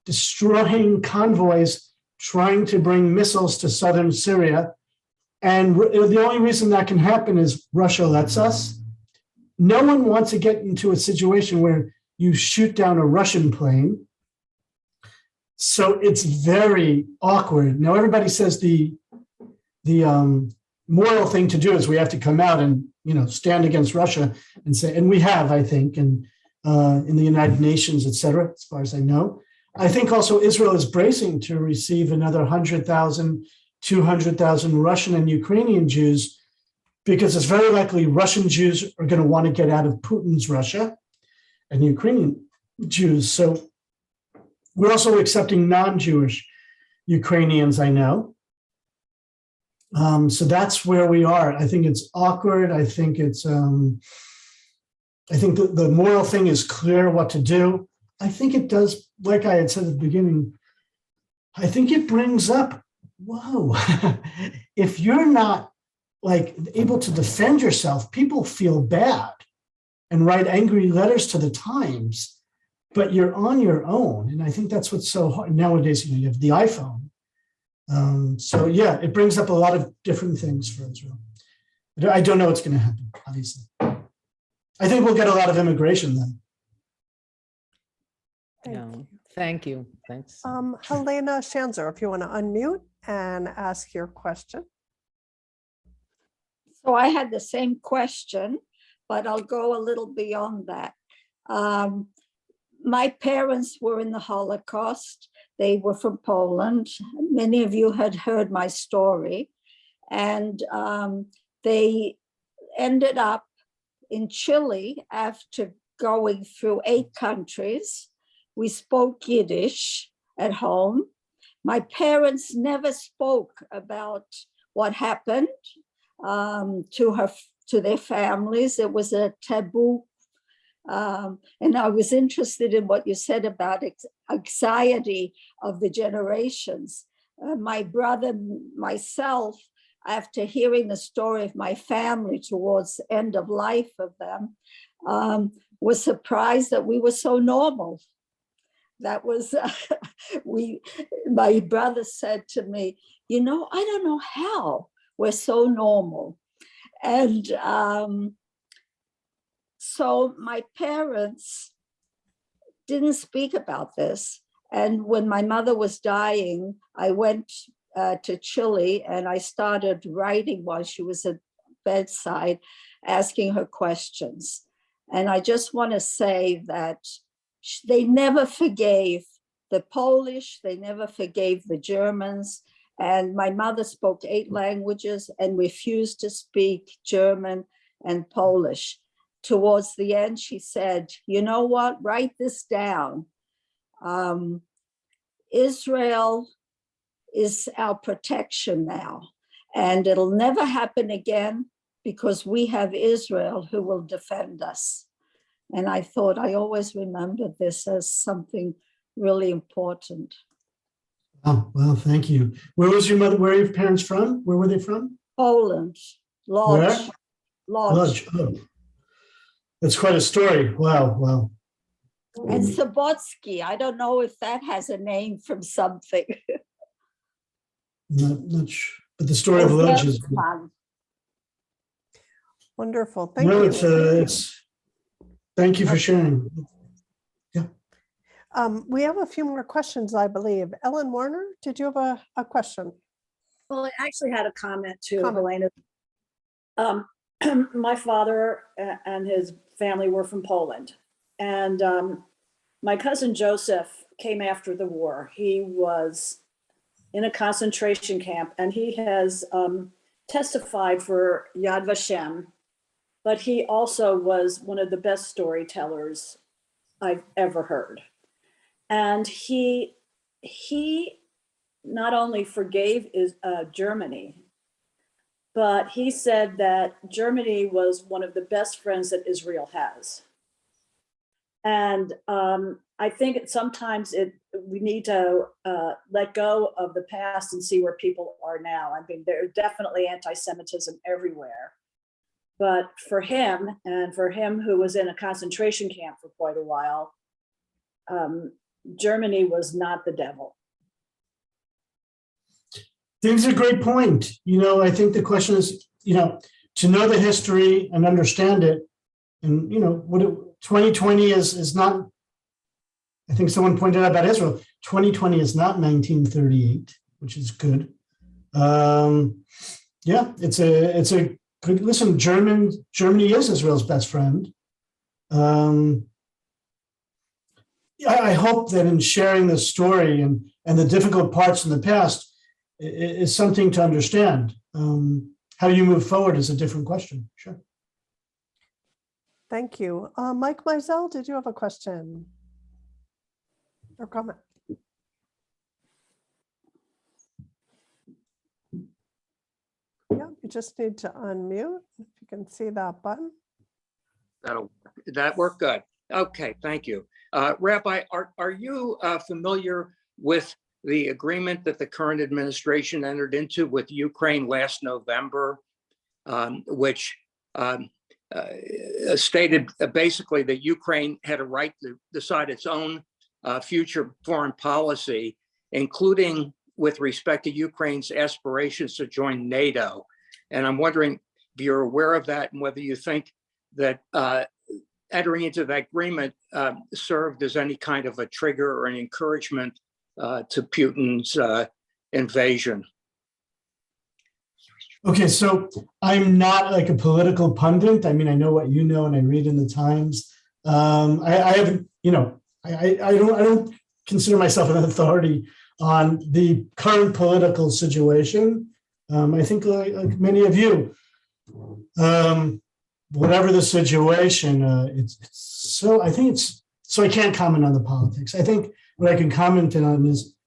destroying convoys, trying to bring missiles to southern Syria. And the only reason that can happen is Russia lets us. No one wants to get into a situation where you shoot down a Russian plane. So it's very awkward. Now, everybody says the moral thing to do is we have to come out and, stand against Russia and say, and we have, I think, and in the United Nations, et cetera, as far as I know. I think also Israel is bracing to receive another 100,000, 200,000 Russian and Ukrainian Jews, because it's very likely Russian Jews are going to want to get out of Putin's Russia and Ukrainian Jews. So we're also accepting non-Jewish Ukrainians, I know. So that's where we are. I think it's awkward. I think it's, I think the moral thing is clear what to do. I think it does, like I had said at the beginning, I think it brings up, whoa, if you're not able to defend yourself, people feel bad and write angry letters to the Times, but you're on your own. And I think that's what's so hard nowadays. You have the iPhone. So yeah, it brings up a lot of different things for Israel. I don't know what's going to happen, obviously. I think we'll get a lot of immigration then. Thank you. Thanks. Helena Shanzer, if you want to unmute and ask your question. So I had the same question, but I'll go a little beyond that. My parents were in the Holocaust. They were from Poland. Many of you had heard my story. And they ended up in Chile after going through 8 countries. We spoke Yiddish at home. My parents never spoke about what happened to their families. It was a taboo. And I was interested in what you said about anxiety of the generations. My brother, myself, after hearing the story of my family towards the end of life of them, was surprised that we were so normal. That was, my brother said to me, I don't know how we're so normal. And so my parents didn't speak about this. And when my mother was dying, I went to Chile and I started writing while she was at bedside, asking her questions. And I just want to say that they never forgave the Polish, they never forgave the Germans. And my mother spoke 8 languages and refused to speak German and Polish. Towards the end, she said, you know what, write this down. Israel is our protection now, and it'll never happen again because we have Israel who will defend us. And I thought I always remembered this as something really important. Oh, well, thank you. Where was your mother? Where are your parents from? Where were they from? Poland, Lodz. Where? Lodz. Oh. That's quite a story. Wow, wow. And Sobotsky, I don't know if that has a name from something. Not sure, but the story of Lodz is good. Wonderful. Thank you. It's thank you for sharing. Yeah. We have a few more questions, I believe. Ellen Warner, did you have a question? Well, I actually had a comment too, Comment. Helena. my father and his family were from Poland. And my cousin Joseph came after the war. He was in a concentration camp, and he has testified for Yad Vashem, but he also was one of the best storytellers I've ever heard. And he not only forgave Germany, but he said that Germany was one of the best friends that Israel has. And I think sometimes we need to let go of the past and see where people are now. I mean, there's definitely anti-Semitism everywhere. But for him, and for him who was in a concentration camp for quite a while, Germany was not the devil. That's a great point. I think the question is, to know the history and understand it. And, 2020 is not, I think someone pointed out about Israel, 2020 is not 1938, which is good. It's a good, listen, Germany is Israel's best friend. I hope that in sharing this story and the difficult parts in the past, is something to understand. How you move forward is a different question. Sure. Thank you. Mike Mizell, did you have a question or comment? Yeah, you just need to unmute. If you can see that button. That work good. Okay, thank you. Rabbi, are you familiar with the agreement that the current administration entered into with Ukraine last November, which stated basically that Ukraine had a right to decide its own future foreign policy, including with respect to Ukraine's aspirations to join NATO. And I'm wondering if you're aware of that and whether you think that entering into that agreement served as any kind of a trigger or an encouragement to Putin's invasion. Okay, so I'm not like a political pundit. I mean, I know what you know, and I read in the Times. I haven't, I don't consider myself an authority on the current political situation. I think like many of you, whatever the situation, I can't comment on the politics. I think what I can comment on is,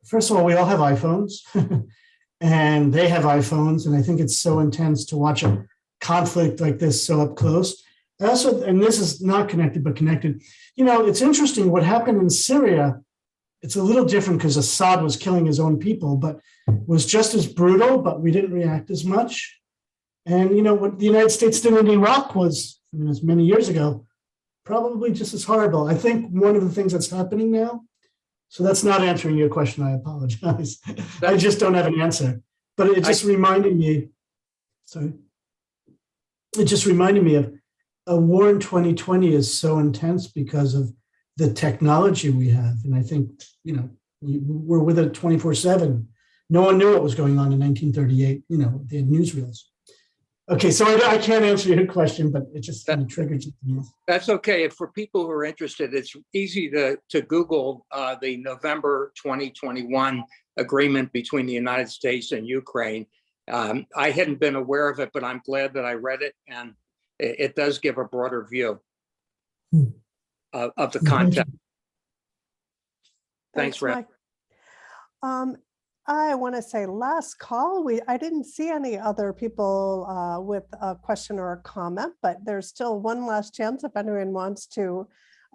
first of all, we all have iPhones and they have iPhones. And I think it's so intense to watch a conflict like this so up close. Also, and this is not connected, but connected. It's interesting what happened in Syria. It's a little different because Assad was killing his own people, but was just as brutal, but we didn't react as much. And, what the United States did in Iraq was, as many years ago, probably just as horrible. I think one of the things that's happening now, so that's not answering your question, I apologize. I just don't have an answer. But it just reminded me, of a war in 2020 is so intense because of the technology we have. And I think, we're with it 24/7. No one knew what was going on in 1938. They had newsreels. Okay, so I can't answer your question, but it just kind of triggered something else. That's okay. For people who are interested, it's easy to Google the November 2021 agreement between the United States and Ukraine. I hadn't been aware of it, but I'm glad that I read it, and it does give a broader view of the content. Thanks, Rabbi. I want to say last call. I didn't see any other people with a question or a comment, but there's still one last chance if anyone wants to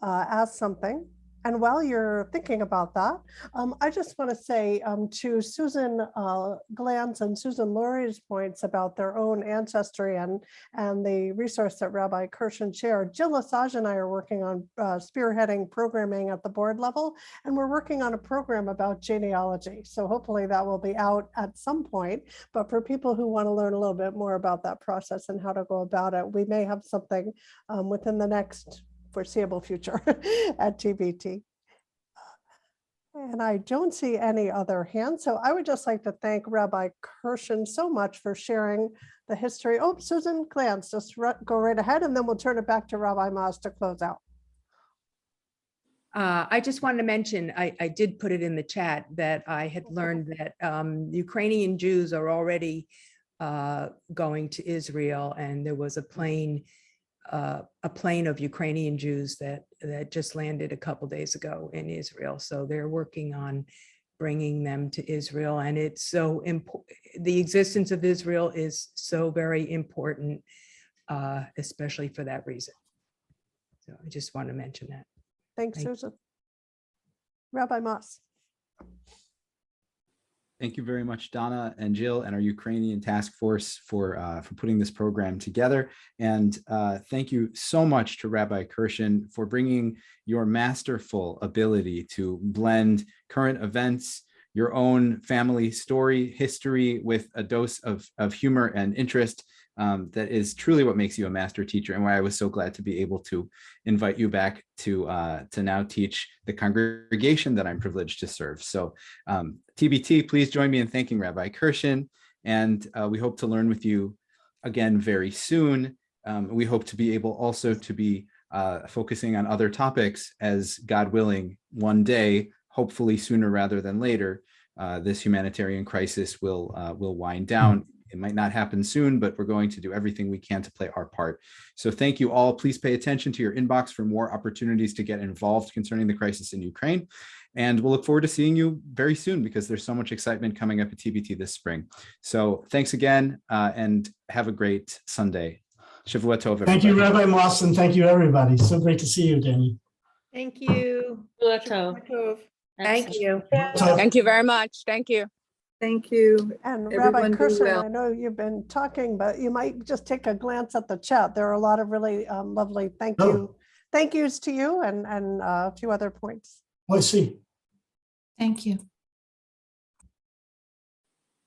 ask something. And while you're thinking about that, I just want to say to Susan Glanz and Susan Laurie's points about their own ancestry and the resource that Rabbi Kirschen shared, Jill Assange and I are working on spearheading programming at the board level, and we're working on a program about genealogy. So hopefully that will be out at some point. But for people who want to learn a little bit more about that process and how to go about it, we may have something within the next foreseeable future at TBT. And I don't see any other hands. So I would just like to thank Rabbi Kirschen so much for sharing the history. Oh, Susan Glantz, just go right ahead and then we'll turn it back to Rabbi Moss to close out. I just wanted to mention, I did put it in the chat that I had learned that Ukrainian Jews are already going to Israel, and there was a plane of Ukrainian Jews that just landed a couple days ago in Israel. So they're working on bringing them to Israel, and it's so important. The existence of Israel is so very important, especially for that reason. So I just want to mention that. Thanks, Thank you. Susan. Rabbi Moss. Thank you very much, Donna and Jill and our Ukrainian task force for putting this program together. And thank you so much to Rabbi Kirschen for bringing your masterful ability to blend current events, your own family story, history with a dose of humor and interest. That is truly what makes you a master teacher, and why I was so glad to be able to invite you back to now teach the congregation that I'm privileged to serve. So TBT, please join me in thanking Rabbi Kirschen, and we hope to learn with you again very soon. We hope to be able also to be focusing on other topics as, God willing, one day, hopefully sooner rather than later, this humanitarian crisis will wind down. It might not happen soon, but we're going to do everything we can to play our part. So thank you all. Please pay attention to your inbox for more opportunities to get involved concerning the crisis in Ukraine. And we'll look forward to seeing you very soon, because there's so much excitement coming up at TBT this spring. So thanks again, and have a great Sunday. Shavua Tov, everybody. Thank you, Rabbi Moss, and thank you, everybody. So great to see you, Danny. Thank you. Thank you. Thank you very much. Thank you. Thank you. And Everyone Rabbi do Kirschen, well. I know you've been talking, but you might just take a glance at the chat. There are a lot of really lovely thank yous to you and a few other points. I see. Thank you.